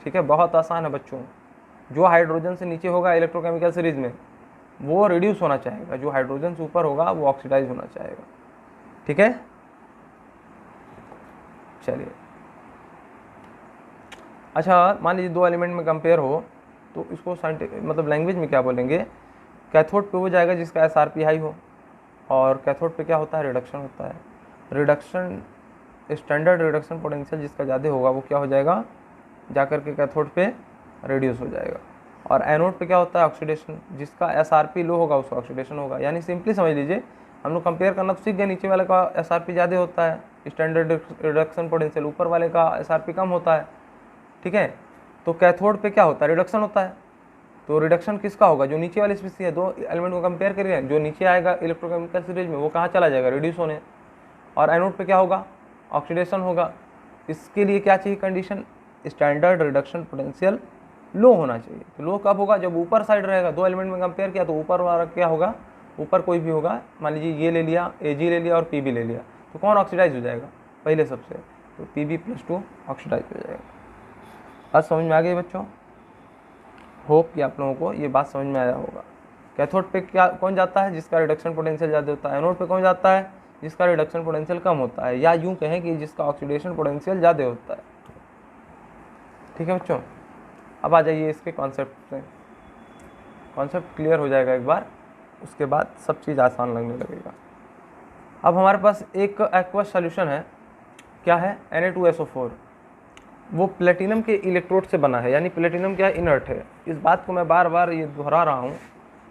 ठीक है। बहुत आसान है बच्चों। जो हाइड्रोजन से नीचे होगा इलेक्ट्रोकेमिकल सीरीज में, वो रिड्यूस होना चाहेगा। जो हाइड्रोजन से ऊपर होगा वो ऑक्सीडाइज होना चाहेगा, ठीक है। चलिए, अच्छा मान लीजिए 2 एलिमेंट में कंपेयर हो, तो इसको साइंटिफिक मतलब लैंग्वेज में क्या बोलेंगे? कैथोड पे वो जाएगा जिसका SRP हाई हो, और कैथोड पे क्या होता है? रिडक्शन होता है। रिडक्शन स्टैंडर्ड रिडक्शन पोटेंशियल जिसका ज़्यादा होगा वो क्या हो जाएगा? जाकर के कैथोड पे रिड्यूस हो जाएगा। और एनोड पे क्या होता है? ऑक्सीडेशन। जिसका SRP लो होगा उसका ऑक्सीडेशन होगा। यानी सिंपली समझ लीजिए, हम लोग कंपेयर करना तो सीख गए, नीचे वाले का SRP ज़्यादा होता है, स्टैंडर्ड रिडक्शन पोटेंशियल, ऊपर वाले का SRP कम होता है, ठीक है। तो कैथोड पे क्या होता है? रिडक्शन होता है। तो रिडक्शन किसका होगा? जो नीचे वाली स्पीसी है। 2 एलिमेंट को कंपेयर करिए, जो नीचे आएगा इलेक्ट्रोकेमिकल सीरीज में वो कहाँ चला जाएगा? रिड्यूस होने। और एनोड पे क्या होगा? ऑक्सीडेशन होगा। इसके लिए क्या चाहिए कंडीशन? स्टैंडर्ड रिडक्शन पोटेंशियल लो होना चाहिए। तो लो कब होगा? जब ऊपर साइड रहेगा। 2 एलिमेंट में कंपेयर किया तो ऊपर वाला क्या होगा? ऊपर कोई भी होगा, मान लीजिए ये ले लिया, Ag ले लिया और Pb ले लिया, तो कौन ऑक्सीडाइज हो जाएगा? पहले सबसे तो Pb+2 ऑक्सीडाइज हो जाएगा। बात समझ में आ गई बच्चों? होप कि आप लोगों को ये बात समझ में आया होगा। कैथोड पे क्या कौन जाता है? जिसका रिडक्शन पोटेंशियल ज़्यादा होता है। एनोड पे कौन जाता है? जिसका रिडक्शन पोटेंशियल कम होता है, या यूँ कहें कि जिसका ऑक्सीडेशन पोटेंशियल ज़्यादा होता है। ठीक है बच्चों, अब आ जाइए इसके कॉन्सेप्ट पे। कॉन्सेप्ट क्लियर हो जाएगा एक बार, उसके बाद सब चीज़ आसान लगने लगेगा। अब हमारे पास एक एक्वस सॉल्यूशन है, क्या है? Na2SO4। वो प्लेटिनम के इलेक्ट्रोड से बना है, यानी प्लेटिनम क्या है? इनर्ट है। इस बात को मैं बार बार ये दोहरा रहा हूँ,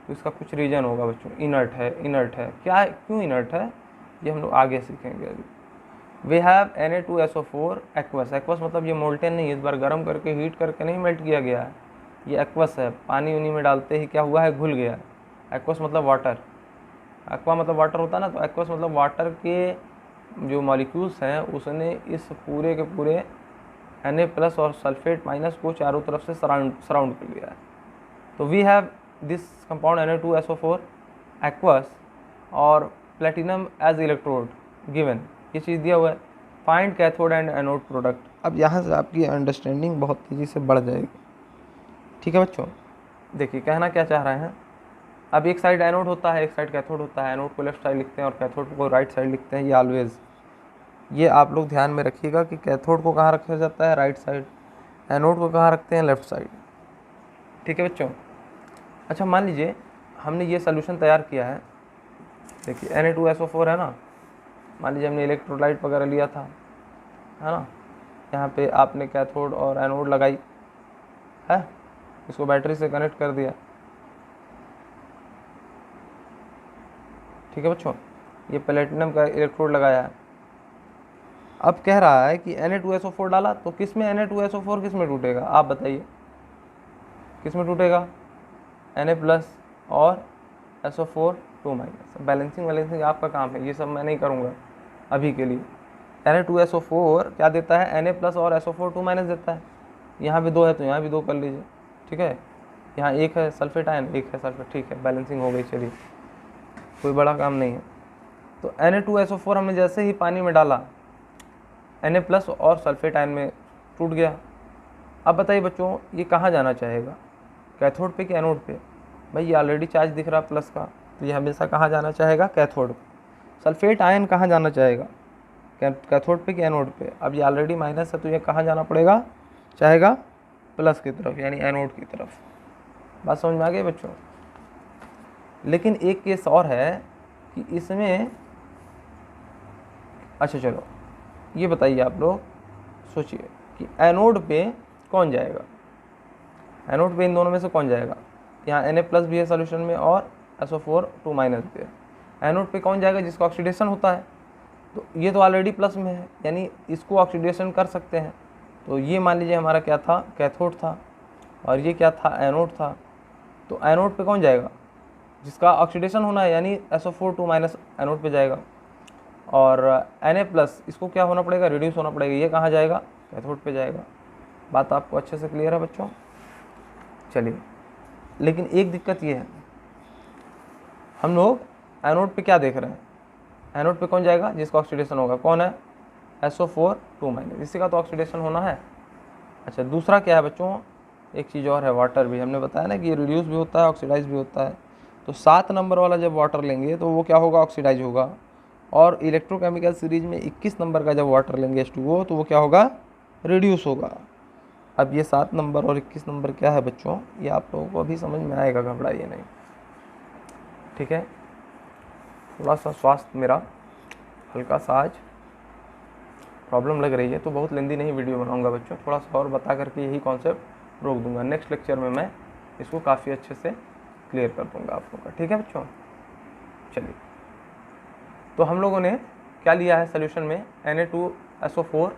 तो इसका कुछ रीज़न होगा बच्चों। इनर्ट है, इनर्ट है, क्या है, क्यों इनर्ट है, ये हम लोग आगे सीखेंगे। अभी we have Na2SO4 aqueous. Aqueous मतलब ये मोल्टेन नहीं है, इस बार गर्म करके हीट करके नहीं मेल्ट किया गया है, ये एक्वस है। पानी उनी में डालते ही क्या हुआ है? घुल गया है। एक्वस मतलब वाटर, एक्वा मतलब वाटर होता है ना, तो एक्वस मतलब वाटर के जो मॉलिक्यूल्स हैं उसने इस पूरे के पूरे Na+ और सल्फेट माइनस को चारों तरफ से सराउंड कर लिया है। तो we have this compound Na2SO4 aqueous और प्लेटिनम एज इलेक्ट्रोड गिवन, ये चीज़ दिया हुआ है। Find cathode and anode product. अब यहाँ से आपकी अंडरस्टैंडिंग बहुत तेज़ी से बढ़ जाएगी। ठीक है बच्चों, देखिए कहना क्या चाह रहे हैं। अब एक साइड एनोड होता है, एक साइड कैथोड होता है। एनोड को लेफ्ट साइड लिखते हैं और कैथोड को राइट साइड लिखते हैं, ये ऑलवेज। ये आप लोग ध्यान में रखिएगा कि कैथोड को कहाँ रखा जाता है? Right side. एनोड को कहाँ रखते हैं? Left side. ठीक है बच्चों। अच्छा, मान लीजिए हमने ये सोल्यूशन तैयार किया है। देखिए Na2SO4 है ना, मान लीजिए हमने इलेक्ट्रोलाइट वगैरह लिया था, है ना। यहाँ पे आपने कैथोड और एनोड लगाई है, इसको बैटरी से कनेक्ट कर दिया। ठीक है बच्चों, ये प्लेटिनम का इलेक्ट्रोड लगाया है। अब कह रहा है कि Na2SO4 डाला, तो किस में Na2SO4 किस में टूटेगा? आप बताइए, किस में टूटेगा? Na+ और SO4 2-। बैलेंसिंग आपका काम है, ये सब मैं नहीं करूँगा अभी के लिए। Na2SO4 क्या देता है? Na+ और SO4 2- देता है। यहाँ भी 2 है तो यहाँ भी 2 कर लीजिए। ठीक है, यहाँ एक है सल्फेट आयन, एक है सल्फेट। ठीक है, बैलेंसिंग हो गई। चलिए, कोई बड़ा काम नहीं है। तो Na2SO4 हमने जैसे ही पानी में डाला, Na+ और सल्फेट आयन में टूट गया। अब बताइए बच्चों, ये कहाँ जाना चाहेगा? कैथोड पे कि एनोड पे? भाई ये ऑलरेडी चार्ज दिख रहा प्लस का, तो ये हमेशा कहाँ जाना चाहेगा? कैथोड। सल्फेट आयन कहाँ जाना चाहेगा? कैथोड पे कि एनोड पे? अब ये ऑलरेडी माइनस है, तो ये कहाँ जाना पड़ेगा? चाहेगा प्लस की तरफ, यानी एनोड की तरफ। बात समझ में आ गई बच्चों? लेकिन एक केस और है कि इसमें, अच्छा चलो ये बताइए, आप लोग सोचिए कि एनोड पे कौन जाएगा? एनोड पे इन दोनों में से कौन जाएगा? यहाँ Na+ भी है सोल्यूशन में और SO4 2- भी है। एनोड पे कौन जाएगा? जिसका ऑक्सीडेशन होता है। तो ये तो ऑलरेडी प्लस में है, यानी इसको ऑक्सीडेशन कर सकते हैं। तो ये मान लीजिए हमारा क्या था? कैथोड था, और ये क्या था? एनोड था। तो एनोड पे कौन जाएगा? जिसका ऑक्सीडेशन होना है, यानी SO4 2- एनोड पे जाएगा। और Na+ इसको क्या होना पड़ेगा? रिड्यूस होना पड़ेगा, ये कहाँ जाएगा? कैथोड पे जाएगा। बात आपको अच्छे से क्लियर है बच्चों? चलिए, लेकिन एक दिक्कत ये है, हम लोग एनोड पे क्या देख रहे हैं? एनोड पे कौन जाएगा? जिसका ऑक्सीडेशन होगा। कौन है? SO4 2-, इसी का तो ऑक्सीडेशन होना है। अच्छा, दूसरा क्या है बच्चों? एक चीज़ और है, वाटर भी। हमने बताया ना कि ये रिड्यूस भी होता है, ऑक्सीडाइज भी होता है। तो 7 नंबर वाला जब वाटर लेंगे तो वो क्या होगा? ऑक्सीडाइज होगा। और इलेक्ट्रोकेमिकल सीरीज में 21 नंबर का जब वाटर लेंगे H2O, तो वो क्या होगा? रिड्यूस होगा। अब ये 7 नंबर और 21 नंबर क्या है बच्चों? ये आप लोगों को अभी समझ में आएगा, घबराइए नहीं। ठीक है, थोड़ा सा स्वास्थ्य मेरा हल्का सा आज प्रॉब्लम लग रही है, तो बहुत लेंदी नहीं वीडियो बनाऊंगा बच्चों। थोड़ा सा और बता करके यही कॉन्सेप्ट रोक दूंगा। नेक्स्ट लेक्चर में मैं इसको काफ़ी अच्छे से क्लियर कर दूंगा आप लोगों का। ठीक है बच्चों? चलिए, तो हम लोगों ने क्या लिया है सोल्यूशन में? Na2SO4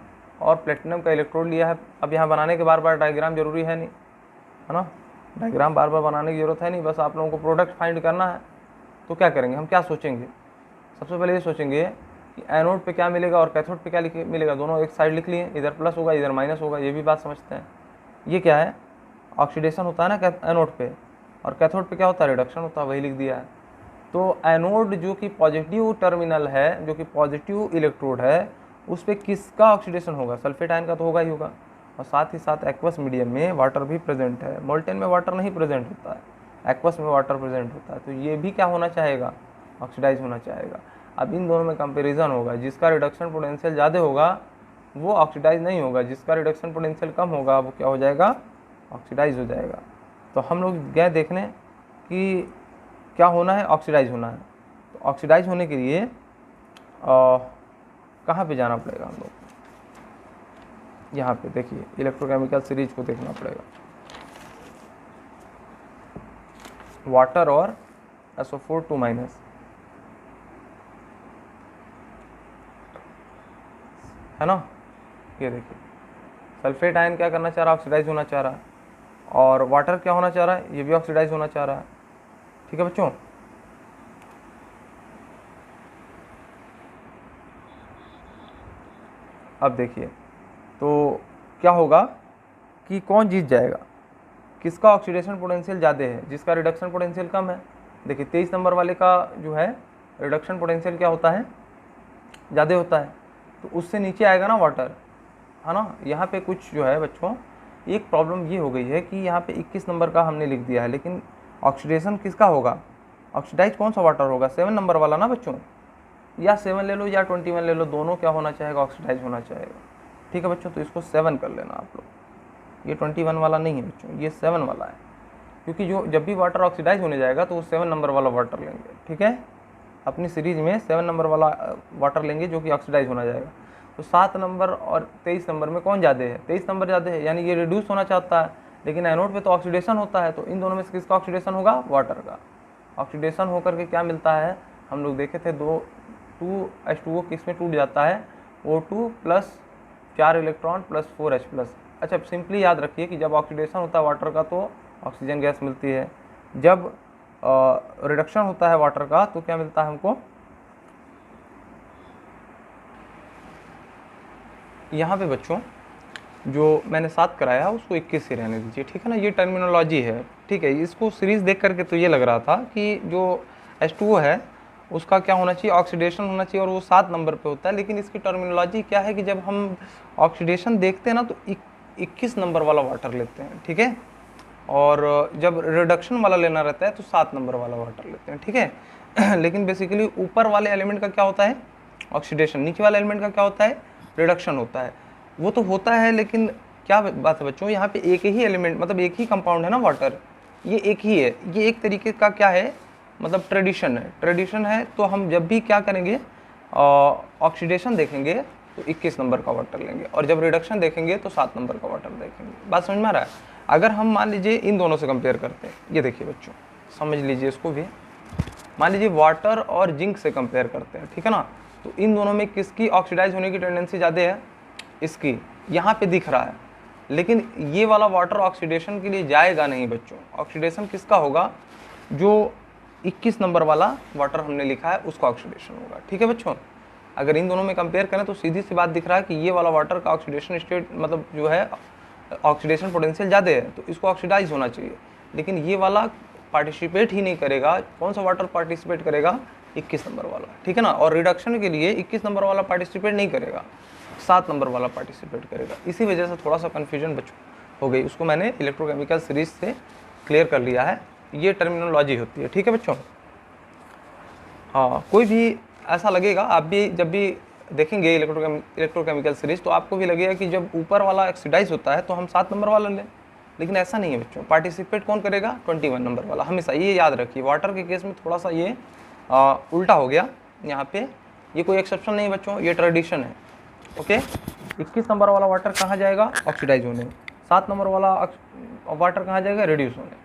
और प्लेटिनम का इलेक्ट्रोड लिया है। अब यहाँ बनाने के बार बार डायग्राम जरूरी है नहीं, है ना। डायग्राम बार बार बनाने की ज़रूरत है नहीं, बस आप लोगों को प्रोडक्ट फाइंड करना है। तो क्या करेंगे हम? क्या सोचेंगे? सबसे पहले ये सोचेंगे कि एनोड पे क्या मिलेगा और कैथोड पे क्या मिलेगा। दोनों एक साइड लिख लिए, इधर प्लस होगा इधर माइनस होगा, ये भी बात समझते हैं। ये क्या है? ऑक्सीडेशन होता है ना एनोड पे, और कैथोड पे क्या होता है? रिडक्शन होता है, वही लिख दिया है। तो एनोड जो कि पॉजिटिव टर्मिनल है, जो कि पॉजिटिव इलेक्ट्रोड है, उस पर किसका ऑक्सीडेशन होगा, सल्फेट आयन का तो होगा ही होगा। और साथ ही साथ एक्वस मीडियम में वाटर भी प्रेजेंट है, मोल्टेन में वाटर नहीं प्रेजेंट होता है, एक्वस में वाटर प्रेजेंट होता है, तो ये भी क्या होना चाहेगा, ऑक्सीडाइज होना चाहेगा। अब इन दोनों में कंपैरिजन होगा, जिसका रिडक्शन पोटेंशियल ज़्यादा होगा वो ऑक्सीडाइज नहीं होगा, जिसका रिडक्शन पोटेंशियल कम होगा वो क्या हो जाएगा, ऑक्सीडाइज हो जाएगा। तो हम लोग गए देखने कि क्या होना है, ऑक्सीडाइज होना है। तो ऑक्सीडाइज होने के लिए कहाँ पे जाना पड़ेगा हम लोग, यहाँ पे देखिए इलेक्ट्रोकेमिकल सीरीज को देखना पड़ेगा। वाटर और SO4 2-, है ना। ये देखिए सल्फेट आयन क्या करना चाह रहा है, ऑक्सीडाइज होना चाह रहा है, और वाटर क्या होना चाह रहा है, ये भी ऑक्सीडाइज होना चाह रहा है। ठीक है बच्चों, अब देखिए तो क्या होगा कि कौन जीत जाएगा, किसका ऑक्सीडेशन पोटेंशियल ज़्यादा है, जिसका रिडक्शन पोटेंशियल कम है। देखिए 23 नंबर वाले का जो है रिडक्शन पोटेंशियल क्या होता है, ज़्यादा होता है, तो उससे नीचे आएगा ना वाटर, है ना। यहाँ पे कुछ जो है बच्चों एक प्रॉब्लम ये हो गई है कि यहाँ पे 21 नंबर का हमने लिख दिया है, लेकिन ऑक्सीडेशन किसका होगा, ऑक्सीडाइज कौन सा वाटर होगा, 7 नंबर वाला ना बच्चों, या 7 ले लो या 21 ले लो, दोनों क्या होना चाहेगा, ऑक्सीडाइज होना चाहेगा। ठीक है बच्चों, तो इसको 7 कर लेना आप लोग, ये 21 वाला नहीं है बच्चों, ये 7 वाला है, क्योंकि जो जब भी वाटर ऑक्सीडाइज होने जाएगा तो वो 7 नंबर वाला वाटर लेंगे। ठीक है, अपनी सीरीज में 7 नंबर वाला वाटर लेंगे जो कि ऑक्सीडाइज होना जाएगा। तो 7 नंबर और 23 नंबर में कौन ज़्यादा है, 23 नंबर ज़्यादा है, यानी ये रिड्यूस होना चाहता है, लेकिन एनोड पे तो ऑक्सीडेशन होता है, तो इन दोनों में से किसका ऑक्सीडेशन होगा, वाटर का। ऑक्सीडेशन होकर के क्या मिलता है, हम लोग देखे थे 2H2O किस में टूट जाता है, O2 plus 4 electron plus 4H plus. अच्छा सिंपली याद रखिए कि जब ऑक्सीडेशन होता है वाटर का तो ऑक्सीजन गैस मिलती है, जब रिडक्शन होता है वाटर का तो क्या मिलता है हमको, यहाँ पे बच्चों जो मैंने 7 कराया उसको 21 ही रहने दीजिए। ठीक है ना, ये टर्मिनोलॉजी है। ठीक है, इसको सीरीज देख करके तो ये लग रहा था कि जो H2O है उसका क्या होना चाहिए, ऑक्सीडेशन होना चाहिए, और वो 7 नंबर पे होता है, लेकिन इसकी टर्मिनोलॉजी क्या है कि जब हम ऑक्सीडेशन देखते हैं ना तो 21 नंबर वाला वाटर लेते हैं। ठीक है, और जब रिडक्शन वाला लेना रहता है तो 7 नंबर वाला वाटर लेते हैं। ठीक है लेकिन बेसिकली ऊपर वाले एलिमेंट का क्या होता है, ऑक्सीडेशन, नीचे वाले एलिमेंट का क्या होता है, रिडक्शन होता है। वो तो होता है, लेकिन क्या बात है बच्चों, यहाँ पे एक ही एलिमेंट मतलब एक ही कंपाउंड है ना वाटर, ये एक ही है, ये एक तरीके का क्या है मतलब ट्रेडिशन है। तो हम जब भी क्या करेंगे, ऑक्सीडेशन देखेंगे तो 21 नंबर का वाटर लेंगे, और जब रिडक्शन देखेंगे तो 7 नंबर का वाटर देखेंगे। बात समझ में आ रहा है। अगर हम मान लीजिए इन दोनों से कंपेयर करते हैं, ये देखिए बच्चों समझ लीजिए इसको भी, मान लीजिए वाटर और जिंक से कंपेयर करते हैं, ठीक है ना, तो इन दोनों में किसकी ऑक्सीडाइज होने की टेंडेंसी ज़्यादा है, इसकी, यहाँ पे दिख रहा है। लेकिन ये वाला वाटर ऑक्सीडेशन के लिए जाएगा नहीं बच्चों, ऑक्सीडेशन किसका होगा, जो 21 नंबर वाला वाटर हमने लिखा है उसका ऑक्सीडेशन होगा। ठीक है बच्चों, अगर इन दोनों में कंपेयर करें तो सीधी सी बात दिख रहा है कि ये वाला वाटर का ऑक्सीडेशन स्टेट मतलब जो है ऑक्सीडेशन पोटेंशियल ज़्यादा है, तो इसको ऑक्सीडाइज होना चाहिए, लेकिन ये वाला पार्टिसिपेट ही नहीं करेगा। कौन सा वाटर पार्टिसिपेट करेगा, 21 नंबर वाला। ठीक है ना, और रिडक्शन के लिए 21 नंबर वाला पार्टिसिपेट नहीं करेगा, 7 नंबर वाला पार्टिसिपेट करेगा। इसी वजह से थोड़ा सा कन्फ्यूजन हो गई, उसको मैंने इलेक्ट्रोकेमिकल सीरीज से क्लियर कर लिया है। ये टर्मिनोलॉजी होती है। ठीक है बच्चों, हाँ, कोई भी ऐसा लगेगा, आप भी जब भी देखेंगे इलेक्ट्रोकेमिकल सीरीज तो आपको भी लगेगा कि जब ऊपर वाला ऑक्सीडाइज होता है तो हम 7 नंबर वाला लें, लेकिन ऐसा नहीं है बच्चों। पार्टिसिपेट कौन करेगा, 21 नंबर वाला, हमेशा ये याद रखिए। वाटर के केस में थोड़ा सा ये उल्टा हो गया यहाँ पे, ये कोई एक्सेप्शन नहीं है बच्चों, ये ट्रेडिशन है। ओके, 21 नंबर वाला वाटर कहाँ जाएगा, ऑक्सीडाइज होने, 7 नंबर वाला वाटर कहाँ जाएगा, रिड्यूस होने।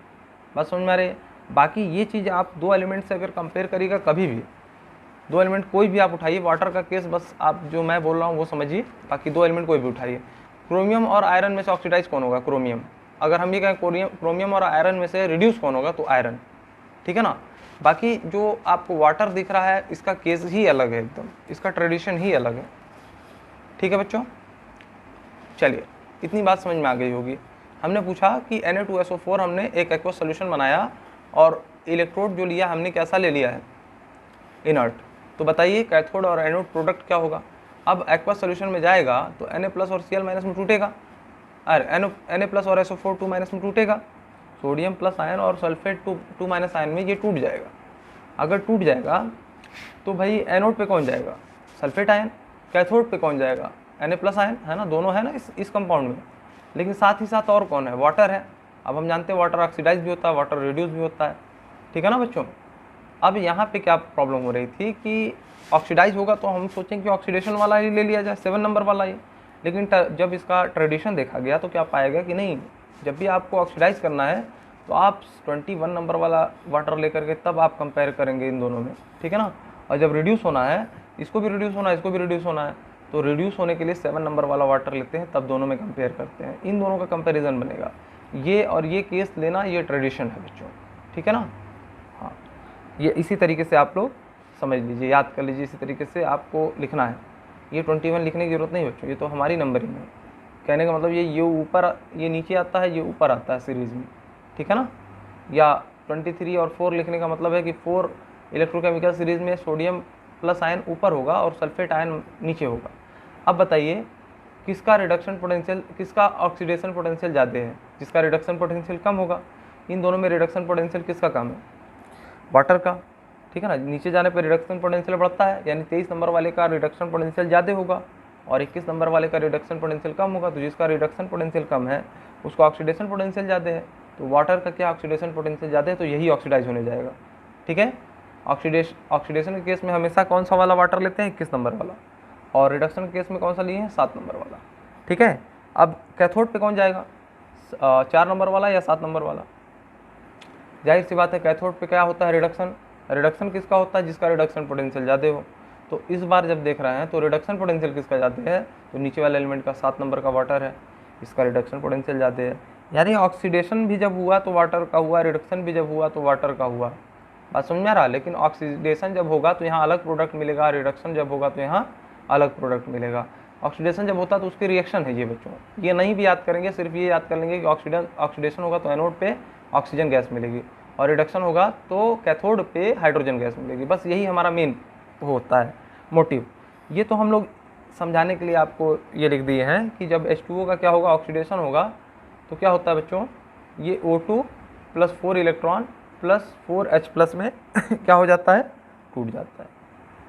बस समझ में आ रही है। बाकी ये चीज़ आप 2 एलिमेंट से अगर कंपेयर करिएगा, कभी भी 2 एलिमेंट कोई भी आप उठाइए, वाटर का केस बस आप जो मैं बोल रहा हूँ वो समझिए, बाकी 2 एलिमेंट कोई भी उठाइए। क्रोमियम और आयरन में से ऑक्सीडाइज कौन होगा, क्रोमियम। अगर हम ये कहें क्रोमियम और आयरन में से रिड्यूस कौन होगा, तो आयरन। ठीक है ना, बाकी जो आपको वाटर दिख रहा है इसका केस ही अलग है एकदम, इसका ट्रेडिशन ही अलग है। ठीक है बच्चों, चलिए इतनी बात समझ में आ गई होगी। हमने पूछा कि Na2SO4 हमने एक एक्वस सोल्यूशन बनाया और इलेक्ट्रोड जो लिया हमने कैसा ले लिया है, इनर्ट। तो बताइए कैथोड और एनोड प्रोडक्ट क्या होगा। अब एक्वस सोल्यूशन में जाएगा तो Na+ और Cl- में टूटेगा, अरे Na+ और SO4 2- में टूटेगा, सोडियम प्लस आयन और सल्फेट 2- आयन में ये टूट जाएगा। अगर टूट जाएगा तो भाई एनोड पे कौन जाएगा, सल्फेट आयन, कैथोड पे कौन जाएगा, Na+ आयन, है ना, दोनों है ना इस कंपाउंड में। लेकिन साथ ही साथ और कौन है, वाटर है। अब हम जानते हैं वाटर ऑक्सीडाइज भी होता है, वाटर रिड्यूस भी होता है, ठीक है ना बच्चों। अब यहाँ पे क्या प्रॉब्लम हो रही थी कि ऑक्सीडाइज होगा तो हम सोचें कि ऑक्सीडेशन वाला ही ले लिया जाए, 7 नंबर वाला ही। लेकिन जब इसका ट्रेडिशन देखा गया तो क्या पाएगा कि नहीं, जब भी आपको ऑक्सीडाइज करना है तो आप 21 नंबर वाला वाटर लेकर के तब आप कंपेयर करेंगे इन दोनों में, ठीक है ना। और जब रिड्यूस होना है, इसको भी रिड्यूस होना है, इसको भी रिड्यूस होना है, तो रिड्यूस होने के लिए 7 नंबर वाला वाटर लेते हैं, तब दोनों में कंपेयर करते हैं, इन दोनों का कंपेरिजन बनेगा। ये और ये केस लेना, ये ट्रेडिशन है बच्चों, ठीक है ना। हाँ, ये इसी तरीके से आप लोग समझ लीजिए, याद कर लीजिए, इसी तरीके से आपको लिखना है। ये 21 लिखने की ज़रूरत नहीं बच्चों, ये तो हमारी नंबरिंग है। कहने का मतलब ये ऊपर, ये नीचे आता है, ये ऊपर आता है सीरीज़ में, ठीक है ना। या 23 और 4 लिखने का मतलब है कि 4 इलेक्ट्रोकेमिकल सीरीज़ में सोडियम प्लस आयन ऊपर होगा और सल्फेट आयन नीचे होगा। अब बताइए किसका रिडक्शन पोटेंशियल, किसका ऑक्सीडेशन पोटेंशियल ज़्यादा है, जिसका रिडक्शन पोटेंशियल कम होगा। इन दोनों में रिडक्शन पोटेंशियल किसका कम है, वाटर का, ठीक है ना। नीचे जाने पर रिडक्शन पोटेंशियल बढ़ता है, यानी 23 नंबर वाले का रिडक्शन पोटेंशियल ज़्यादा होगा और 21 नंबर वाले का रिडक्शन पोटेंशियल कम होगा। तो जिसका रिडक्शन पोटेंशियल कम है उसका ऑक्सीडेशन पोटेंशियल ज़्यादा है। तो वाटर का क्या ऑक्सीडेशन पोटेंशियल ज़्यादा है, तो यही ऑक्सीडाइज होने जाएगा, ठीक है। ऑक्सीडेशन के केस में हमेशा कौन सा वाला वाटर लेते हैं, 21 नंबर वाला, और रिडक्शन के केस में कौन सा लिए हैं, 7 नंबर वाला, ठीक है। अब कैथोड पे कौन जाएगा, 4 नंबर वाला या 7 नंबर वाला। जाहिर सी बात है कैथोड पे क्या होता है, रिडक्शन किसका होता है, जिसका रिडक्शन पोटेंशियल ज़्यादा हो। तो इस बार जब देख रहे हैं तो रिडक्शन पोटेंशियल किसका ज़्यादा है, तो नीचे वाले एलिमेंट का 7 नंबर का वाटर है, इसका रिडक्शन पोटेंशियल ज़्यादा है। यानी ऑक्सीडेशन भी जब हुआ तो वाटर का हुआ, रिडक्शन भी जब हुआ तो वाटर का हुआ, बात समझ में आ रहा। लेकिन ऑक्सीडेशन जब होगा तो यहाँ अलग प्रोडक्ट मिलेगा, रिडक्शन जब होगा तो यहाँ अलग प्रोडक्ट मिलेगा। ऑक्सीडेशन जब होता है तो उसकी रिएक्शन है ये बच्चों, ये नहीं भी याद करेंगे, सिर्फ ये याद कर लेंगे कि ऑक्सीडेशन होगा तो एनोड पे ऑक्सीजन गैस मिलेगी और रिडक्शन होगा तो कैथोड पे हाइड्रोजन गैस मिलेगी। बस यही हमारा मेन होता है मोटिव। ये तो हम लोग समझाने के लिए आपको ये लिख दिए हैं कि जब H2O का क्या होगा, ऑक्सीडेशन होगा तो क्या होता है बच्चों, ये O2 + 4 इलेक्ट्रॉन + 4H+ में क्या हो जाता है, टूट जाता है।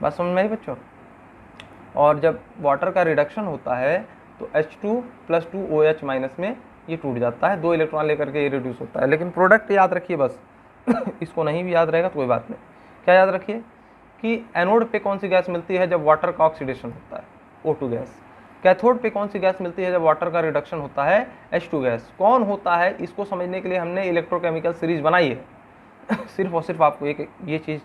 बात समझ में आई बच्चों। और जब वाटर का रिडक्शन होता है तो H2 + 2OH- में ये टूट जाता है, 2 इलेक्ट्रॉन लेकर के ये रिड्यूस होता है। लेकिन प्रोडक्ट याद रखिए बस इसको नहीं भी याद रहेगा तो कोई बात नहीं। क्या याद रखिए कि एनोड पे कौन सी गैस मिलती है जब वाटर का ऑक्सीडेशन होता है, O2 गैस। कैथोड पे कौन सी गैस मिलती है जब वाटर का रिडक्शन होता है, H2 गैस। कौन होता है, इसको समझने के लिए हमने इलेक्ट्रोकेमिकल सीरीज बनाई है सिर्फ और सिर्फ आपको ये चीज़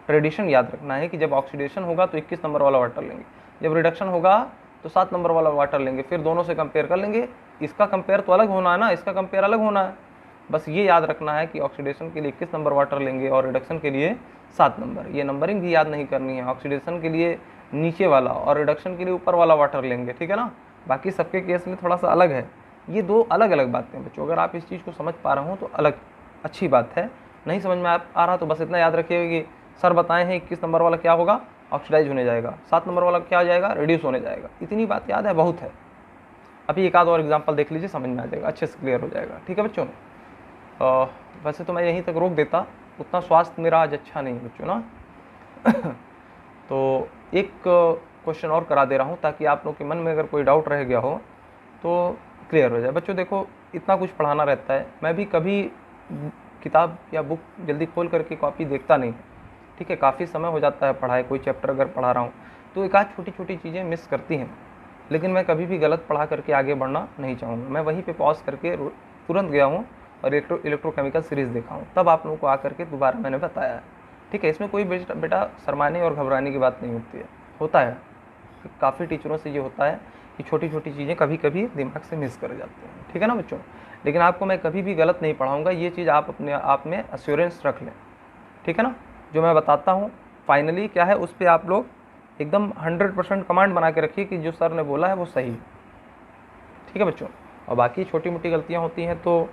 ट्रेडिशन याद रखना है कि जब ऑक्सीडेशन होगा तो 21 नंबर वाला वाटर लेंगे, जब रिडक्शन होगा तो 7 नंबर वाला वाटर लेंगे, फिर दोनों से कंपेयर कर लेंगे। इसका कंपेयर तो अलग होना है ना, इसका कंपेयर अलग होना है। बस ये याद रखना है कि ऑक्सीडेशन के लिए 21 नंबर वाटर लेंगे और रिडक्शन के लिए 7 नंबर। ये नंबरिंग भी याद नहीं करनी है, ऑक्सीडेशन के लिए नीचे वाला और रिडक्शन के लिए ऊपर वाला वाटर लेंगे, ठीक है ना। बाकी सबके केस में थोड़ा सा अलग है, ये 2 अलग अलग बातें हैं बच्चों। अगर आप इस चीज़ को समझ पा रहे हो तो अलग अच्छी बात है, नहीं समझ में आ रहा तो बस इतना याद रखिएगा कि सर बताए हैं 21 नंबर वाला क्या होगा, ऑक्सीडाइज होने जाएगा, 7 नंबर वाला क्या हो जाएगा, रिड्यूस होने जाएगा। इतनी बात याद है, बहुत है। अभी एक आध और एग्जाम्पल देख लीजिए, समझ में आ जाएगा, अच्छे से क्लियर हो जाएगा, ठीक है बच्चों। वैसे तो मैं यहीं तक रोक देता, उतना स्वास्थ्य मेरा आज अच्छा नहीं है बच्चों ना तो एक क्वेश्चन और करा दे रहा हूँ ताकि आप लोग के मन में अगर कोई डाउट रह गया हो तो क्लियर हो जाए। बच्चों देखो, इतना कुछ पढ़ाना रहता है, मैं भी कभी किताब या बुक जल्दी खोल करके कॉपी देखता नहीं, ठीक है। काफ़ी समय हो जाता है पढ़ाए, कोई चैप्टर अगर पढ़ा रहा हूँ तो एक आध छोटी छोटी चीज़ें मिस करती हैं, लेकिन मैं कभी भी गलत पढ़ा करके आगे बढ़ना नहीं चाहूँगा। मैं वहीं पे पॉज करके तुरंत गया हूँ और इलेक्ट्रोकेमिकल सीरीज़ देखा हूँ, तब आप लोगों को आकर के दोबारा मैंने बताया है, ठीक है। इसमें कोई बेटा शर्माने और घबराने की बात नहीं होती है, होता है काफ़ी टीचरों से ये होता है कि छोटी छोटी चीज़ें कभी कभी दिमाग से मिस कर जाती हैं, ठीक है ना बच्चों। लेकिन आपको मैं कभी भी गलत नहीं पढ़ाऊँगा, ये चीज़ आप अपने आप में एश्योरेंस रख लें, ठीक है ना। जो मैं बताता हूँ फाइनली क्या है, उस पर आप लोग एकदम 100% कमांड बना के रखिए कि जो सर ने बोला है वो सही है, ठीक है बच्चों। और बाकी छोटी मोटी गलतियाँ होती हैं तो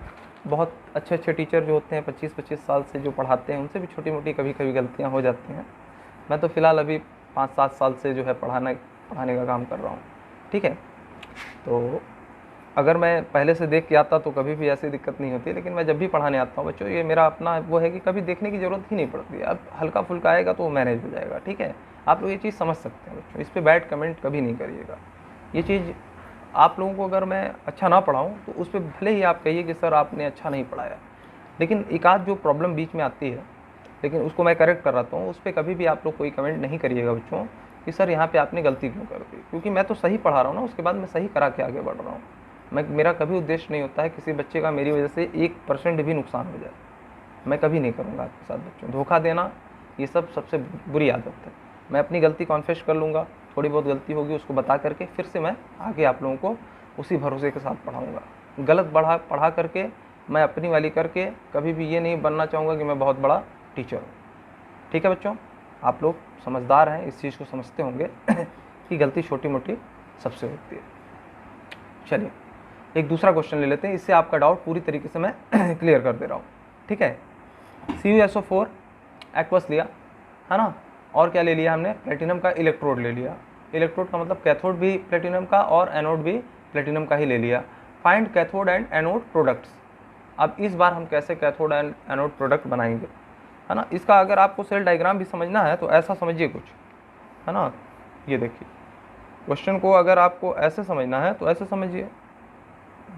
बहुत अच्छे अच्छे टीचर जो होते हैं 25-25 साल से जो पढ़ाते हैं, उनसे भी छोटी मोटी कभी कभी गलतियाँ हो जाती हैं। मैं तो फ़िलहाल अभी 5-7 साल से जो है पढ़ाना पढ़ाने का काम कर रहा हूँ, ठीक है। तो अगर मैं पहले से देख के आता तो कभी भी ऐसी दिक्कत नहीं होती, लेकिन मैं जब भी पढ़ाने आता हूँ बच्चों, ये मेरा अपना वो है कि कभी देखने की ज़रूरत ही नहीं पड़ती। अब हल्का फुल्का आएगा तो वो मैनेज हो जाएगा, ठीक है। आप लोग ये चीज़ समझ सकते हैं बच्चों, इस पर बैड कमेंट कभी नहीं करिएगा। ये चीज़ आप लोगों को अगर मैं अच्छा ना पढ़ाऊँ तो उस पर भले ही आप कहिए कि सर आपने अच्छा नहीं पढ़ाया, लेकिन एक आध जो प्रॉब्लम बीच में आती है, लेकिन उसको मैं करेक्ट कर रहा हूँ, उस पर कभी भी आप लोग कोई कमेंट नहीं करिएगा बच्चों कि सर यहाँ पे आपने गलती क्यों कर दी, क्योंकि मैं तो सही पढ़ा रहा हूँ ना, उसके बाद मैं सही करा के आगे बढ़ रहा हूँ। मेरा कभी उद्देश्य नहीं होता है किसी बच्चे का मेरी वजह से 1% भी नुकसान हो जाए, मैं कभी नहीं करूँगा आपके साथ बच्चों। धोखा देना ये सब सबसे बुरी आदत है। मैं अपनी गलती कॉन्फेस कर लूँगा, थोड़ी बहुत गलती होगी उसको बता करके फिर से मैं आगे आप लोगों को उसी भरोसे के साथ पढ़ाऊँगा। गलत पढ़ा करके मैं अपनी वाली करके कभी भी ये नहीं बनना चाहूँगा कि मैं बहुत बड़ा टीचर हूँ, ठीक है बच्चों। आप लोग समझदार हैं, इस चीज़ को समझते होंगे कि गलती छोटी मोटी सबसे होती है। चलिए एक दूसरा क्वेश्चन ले लेते हैं, इससे आपका डाउट पूरी तरीके से मैं क्लियर कर दे रहा हूँ, ठीक है। CuSO4 एक्वस लिया है ना, और क्या ले लिया हमने, प्लेटिनम का इलेक्ट्रोड ले लिया। इलेक्ट्रोड का मतलब कैथोड भी प्लेटिनम का और एनोड भी प्लेटिनम का ही ले लिया। Find cathode and anode products. अब इस बार हम कैसे कैथोड एंड एनोड प्रोडक्ट बनाएंगे, है ना। इसका अगर आपको सेल डायग्राम भी समझना है तो ऐसा समझिए कुछ, है ना। ये देखिए क्वेश्चन को अगर आपको ऐसे समझना है तो ऐसे समझिए,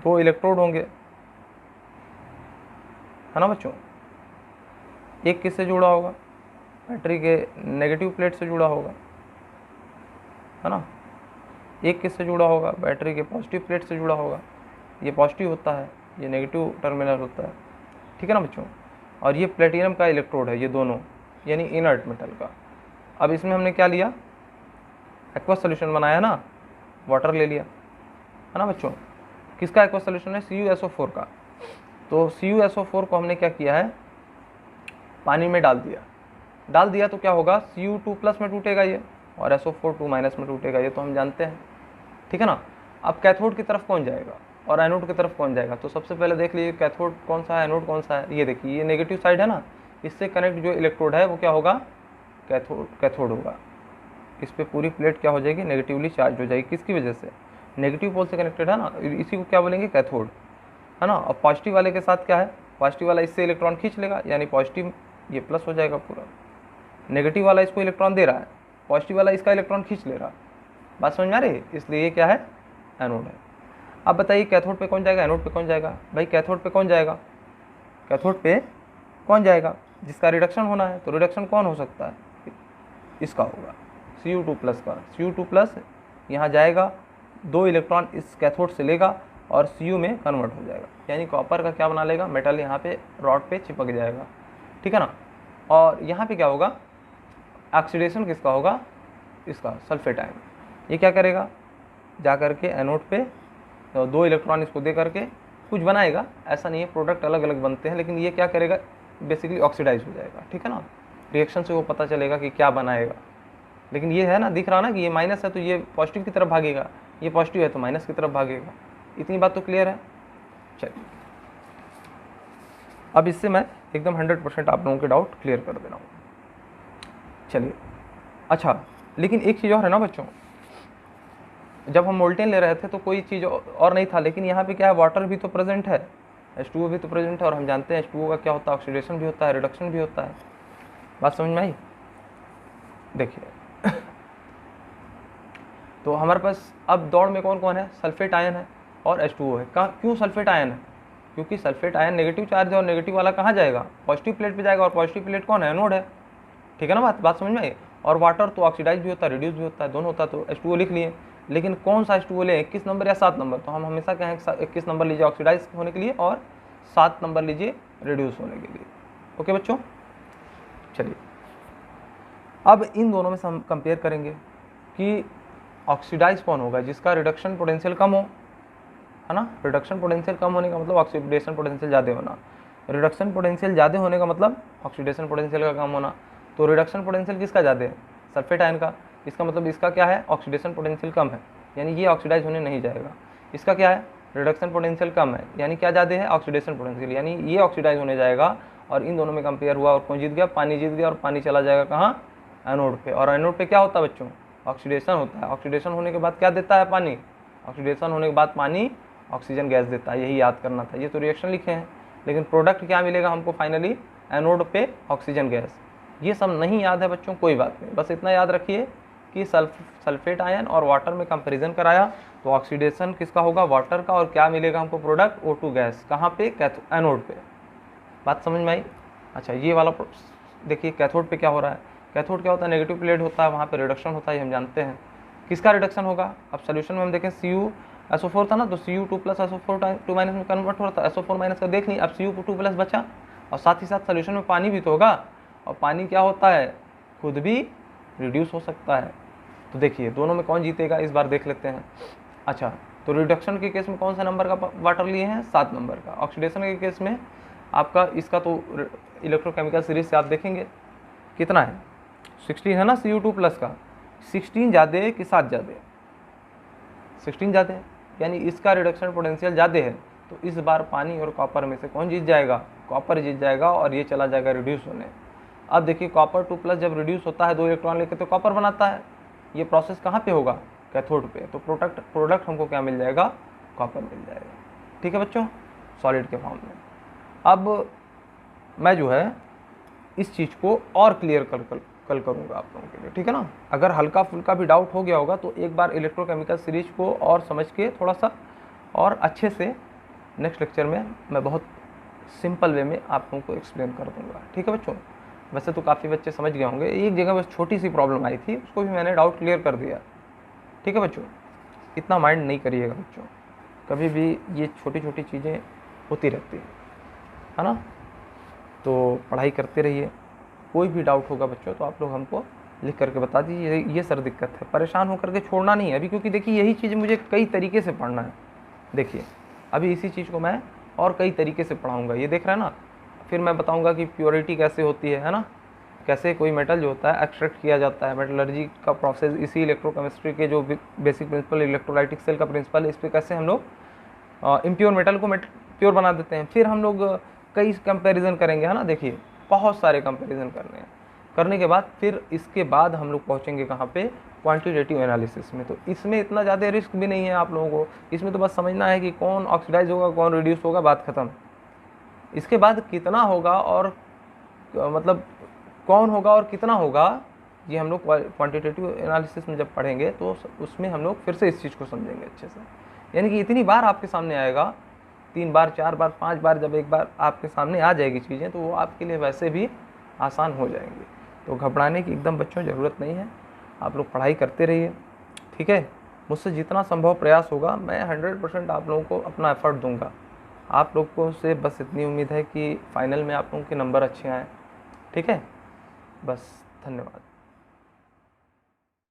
2 इलेक्ट्रोड होंगे, है ना बच्चों। एक किससे जुड़ा होगा, बैटरी के नेगेटिव प्लेट से जुड़ा होगा, है ना। एक किससे जुड़ा होगा, बैटरी के पॉजिटिव प्लेट से जुड़ा होगा। ये पॉजिटिव होता है, ये नेगेटिव टर्मिनल होता है, ठीक है ना बच्चों। और ये प्लेटिनम का इलेक्ट्रोड है, ये दोनों यानी इनर्ट मेटल का। अब इसमें हमने क्या लिया, एक्वस सोल्यूशन बनाया ना, वाटर ले लिया, है ना बच्चों। किसका एक्वस सोल्यूशन है, CuSO4 का। तो CuSO4 को हमने क्या किया है, पानी में डाल दिया तो क्या होगा, Cu2+ में टूटेगा ये, और SO4 2- में टूटेगा, ये तो हम जानते हैं, ठीक है ना। अब कैथोड की तरफ कौन जाएगा और एनोड की तरफ कौन जाएगा, तो सबसे पहले देख लीजिए कैथोड कौन सा है, एनोड कौन सा है। ये देखिए ये नेगेटिव साइड है ना, इससे कनेक्ट जो इलेक्ट्रोड है वो क्या होगा, कैथोड होगा। इस पर पूरी प्लेट क्या हो जाएगी, नेगेटिवली चार्ज हो जाएगी। किसकी वजह से, नेगेटिव पोल से कनेक्टेड है ना, इसी को क्या बोलेंगे, कैथोड, है ना। और पॉजिटिव वाले के साथ क्या है, पॉजिटिव वाला इससे इलेक्ट्रॉन खींच लेगा, यानी पॉजिटिव ये प्लस हो जाएगा पूरा। नेगेटिव वाला इसको इलेक्ट्रॉन दे रहा है, पॉजिटिव वाला इसका इलेक्ट्रॉन खींच ले रहा है। बात समझ में आ रही है, इसलिए ये क्या है, एनोड है। अब बताइए कैथोड पे कौन जाएगा, एनोड पे कौन जाएगा। भाई कैथोड पे कौन जाएगा, कैथोड पे कौन जाएगा, जिसका रिडक्शन होना है। तो रिडक्शन कौन हो सकता है, इसका होगा Cu2+ का। Cu2+ यहाँ जाएगा, 2 इलेक्ट्रॉन इस कैथोड से लेगा और Cu में कन्वर्ट हो जाएगा, यानी कॉपर का क्या बना लेगा, मेटल यहाँ पे रॉड पे चिपक जाएगा, ठीक है ना। और यहाँ पे क्या होगा, ऑक्सीडेशन किसका होगा, इसका सल्फेट आयन। ये क्या करेगा, जा करके एनोड पे 2 इलेक्ट्रॉन इसको दे करके कुछ बनाएगा, ऐसा नहीं है, प्रोडक्ट अलग अलग बनते हैं, लेकिन ये क्या करेगा, बेसिकली ऑक्सीडाइज हो जाएगा, ठीक है ना। रिएक्शन से वो पता चलेगा कि क्या बनाएगा। लेकिन ये है ना, दिख रहा ना कि ये माइनस है तो ये पॉजिटिव की तरफ भागेगा, ये पॉजिटिव है तो माइनस की तरफ भागेगा। इतनी बात तो क्लियर है। चलिए अब इससे मैं एकदम 100% आप लोगों के डाउट क्लियर कर दे रहा हूँ। चलिए अच्छा, लेकिन एक चीज़ और है ना बच्चों, जब हम मोल्टेन ले रहे थे तो कोई चीज़ और नहीं था, लेकिन यहाँ पे क्या है, वाटर भी तो प्रेजेंट है, H2O भी तो प्रेजेंट है, और हम जानते हैं H2O का क्या होता है, ऑक्सीडेशन भी होता है, रिडक्शन भी होता है। बात समझ में आई। देखिए तो हमारे पास अब दौड़ में कौन कौन है, सल्फेट आयन है और H2O है। क्यों सल्फेट आयन है, क्योंकि सल्फेट आयन नेगेटिव चार्ज है और नेगेटिव वाला कहाँ जाएगा, पॉजिटिव प्लेट पे जाएगा, और पॉजिटिव प्लेट कौन है, एनोड है, ठीक है ना। बात समझ में आई। और वाटर तो ऑक्सीडाइज भी होता है, रिड्यूस भी होता है, दोनों होता है, तो H2O लिख लिए। लेकिन कौन सा H2O लें, 21 नंबर या 7 नंबर, तो हम हमेशा कहें 21 नंबर लीजिए ऑक्सीडाइज होने के लिए और 7 नंबर लीजिए रिड्यूस होने के लिए। ओके बच्चों, चलिए अब इन दोनों में से हम कंपेयर करेंगे कि ऑक्सीडाइज कौन होगा, जिसका रिडक्शन पोटेंशियल कम हो, है ना। रिडक्शन पोटेंशियल कम होने का मतलब ऑक्सीडेशन पोटेंशियल ज़्यादा होना, रिडक्शन पोटेंशियल ज़्यादा होने का मतलब ऑक्सीडेशन पोटेंशियल का कम होना। तो रिडक्शन पोटेंशियल किसका ज़्यादा है, सल्फेट आयन का। इसका मतलब इसका क्या है, ऑक्सीडेशन पोटेंशियल कम है, यानी ये ऑक्सीडाइज होने नहीं जाएगा। इसका क्या है, रिडक्शन पोटेंशियल कम है, यानी क्या ज़्यादा है, ऑक्सीडेशन पोटेंशियल, यानी ये ऑक्सीडाइज होने जाएगा। और इन दोनों में कंपेयर हुआ और कौन जीत गया, पानी जीत गया, और पानी चला जाएगा कहाँ, एनोड पे। और एनोड पे क्या होता है बच्चों, ऑक्सीडेशन होता है। ऑक्सीडेशन होने के बाद क्या देता है? पानी। ऑक्सीडेशन होने के बाद पानी ऑक्सीजन गैस देता है, यही याद करना था। ये तो रिएक्शन लिखे हैं, लेकिन प्रोडक्ट क्या मिलेगा हमको फाइनली? एनोड पे ऑक्सीजन गैस। ये सब नहीं याद है बच्चों, कोई बात नहीं, बस इतना याद रखिए कि सल्फेट आयन और वाटर में कंपैरिजन कराया तो ऑक्सीडेशन किसका होगा? वाटर का। और क्या मिलेगा हमको? Product O2 gas. कहाँ पे? एनोड पे। बात समझ में आई? अच्छा, ये वाला देखिए कैथोड पे क्या हो रहा है। कैथोड क्या होता है? नेगेटिव प्लेट होता है, वहाँ पे रिडक्शन होता है, ये हम जानते हैं। किसका रिडक्शन होगा? अब सोल्यूशन में हम देखें CuSO4 था ना, तो Cu2 प्लस SO4 2 माइनस में कन्वर्ट हो रहा था। SO4 माइनस का देख नहीं, अब Cu2 प्लस बचा, और साथ ही साथ सोल्यूशन में पानी भी तो होगा, और पानी क्या होता है? खुद भी रिड्यूस हो सकता है। तो देखिए दोनों में कौन जीतेगा इस बार देख लेते हैं। अच्छा, तो रिडक्शन के केस में कौन सा नंबर का वाटर लिए हैं? 7 नंबर का। ऑक्सीडेशन के केस में आपका इसका तो इलेक्ट्रोकेमिकल सीरीज से आप देखेंगे कितना है? 16 है ना Cu2 प्लस का। 16 ज़्यादा है कि 7 ज़्यादा है? 16 ज़्यादा है, यानी इसका रिडक्शन पोटेंशियल ज़्यादा है। तो इस बार पानी और कॉपर में से कौन जीत जाएगा? कॉपर जीत जाएगा, और ये चला जाएगा रिड्यूस होने। अब देखिए कॉपर 2 प्लस जब रिड्यूस होता है 2 इलेक्ट्रॉन लेकर तो कॉपर बनाता है। ये प्रोसेस कहाँ पे होगा? कैथोड पे। तो प्रोडक्ट हमको क्या मिल जाएगा? कॉपर मिल जाएगा। ठीक है बच्चों, सॉलिड के फॉर्म में। अब मैं जो है इस चीज़ को और क्लियर कल करूँगा आप लोगों के लिए, ठीक है ना। अगर हल्का फुल्का भी डाउट हो गया होगा तो एक बार इलेक्ट्रोकेमिकल सीरीज को और समझ के थोड़ा सा और अच्छे से नेक्स्ट लेक्चर में मैं बहुत सिंपल वे में आप लोगों को एक्सप्लेन कर दूँगा, ठीक है बच्चों। वैसे तो काफ़ी बच्चे समझ गए होंगे, एक जगह बस छोटी सी प्रॉब्लम आई थी, उसको भी मैंने डाउट क्लियर कर दिया, ठीक है बच्चों। इतना माइंड नहीं करिएगा बच्चों, कभी भी ये छोटी छोटी चीज़ें होती रहती है ना। तो पढ़ाई करते रहिए, कोई भी डाउट होगा बच्चों तो आप लोग हमको लिख करके बता दीजिए, ये सर दिक्कत है, परेशान होकर के छोड़ना नहीं है अभी, क्योंकि देखिए यही चीज़ मुझे कई तरीके से पढ़ना है। देखिए अभी इसी चीज़ को मैं और कई तरीके से पढ़ाऊँगा, ये देख रहे हैं ना। फिर मैं बताऊँगा कि प्योरिटी कैसे होती है ना, कैसे कोई मेटल जो होता है एक्सट्रैक्ट किया जाता है, मेटलर्जी का प्रोसेस, इसी इलेक्ट्रोकेमिस्ट्री के जो बेसिक प्रिंसिपल इलेक्ट्रोलाइटिक सेल का प्रिंसिपल, इस पर कैसे हम लोग इम्प्योर मेटल को प्योर बना देते हैं। फिर हम लोग कई कंपैरिजन करेंगे, है ना। देखिए बहुत सारे कंपैरिजन करने के बाद फिर इसके बाद हम लोग पहुँचेंगे कहाँ पे? क्वांटिटेटिव एनालिसिस में। तो इसमें इतना ज़्यादा रिस्क भी नहीं है आप लोगों को, इसमें तो बस समझना है कि कौन ऑक्सीडाइज होगा कौन रिड्यूस होगा, बात ख़त्म। इसके बाद कितना होगा और मतलब कौन होगा और कितना होगा, ये हम लोग क्वांटिटेटिव एनालिसिस में जब पढ़ेंगे तो उसमें हम लोग फिर से इस चीज़ को समझेंगे अच्छे से। यानी कि इतनी बार आपके सामने आएगा, 3 बार 4 बार 5 बार, जब एक बार आपके सामने आ जाएगी चीज़ें तो वो आपके लिए वैसे भी आसान हो जाएंगी। तो घबराने की एकदम बच्चों ज़रूरत नहीं है, आप लोग पढ़ाई करते रहिए, ठीक है। मुझसे जितना संभव प्रयास होगा मैं 100% आप लोगों को अपना एफर्ट दूंगा। आप लोगों से बस इतनी उम्मीद है कि फाइनल में आप लोगों के नंबर अच्छे आएँ, ठीक है। बस धन्यवाद।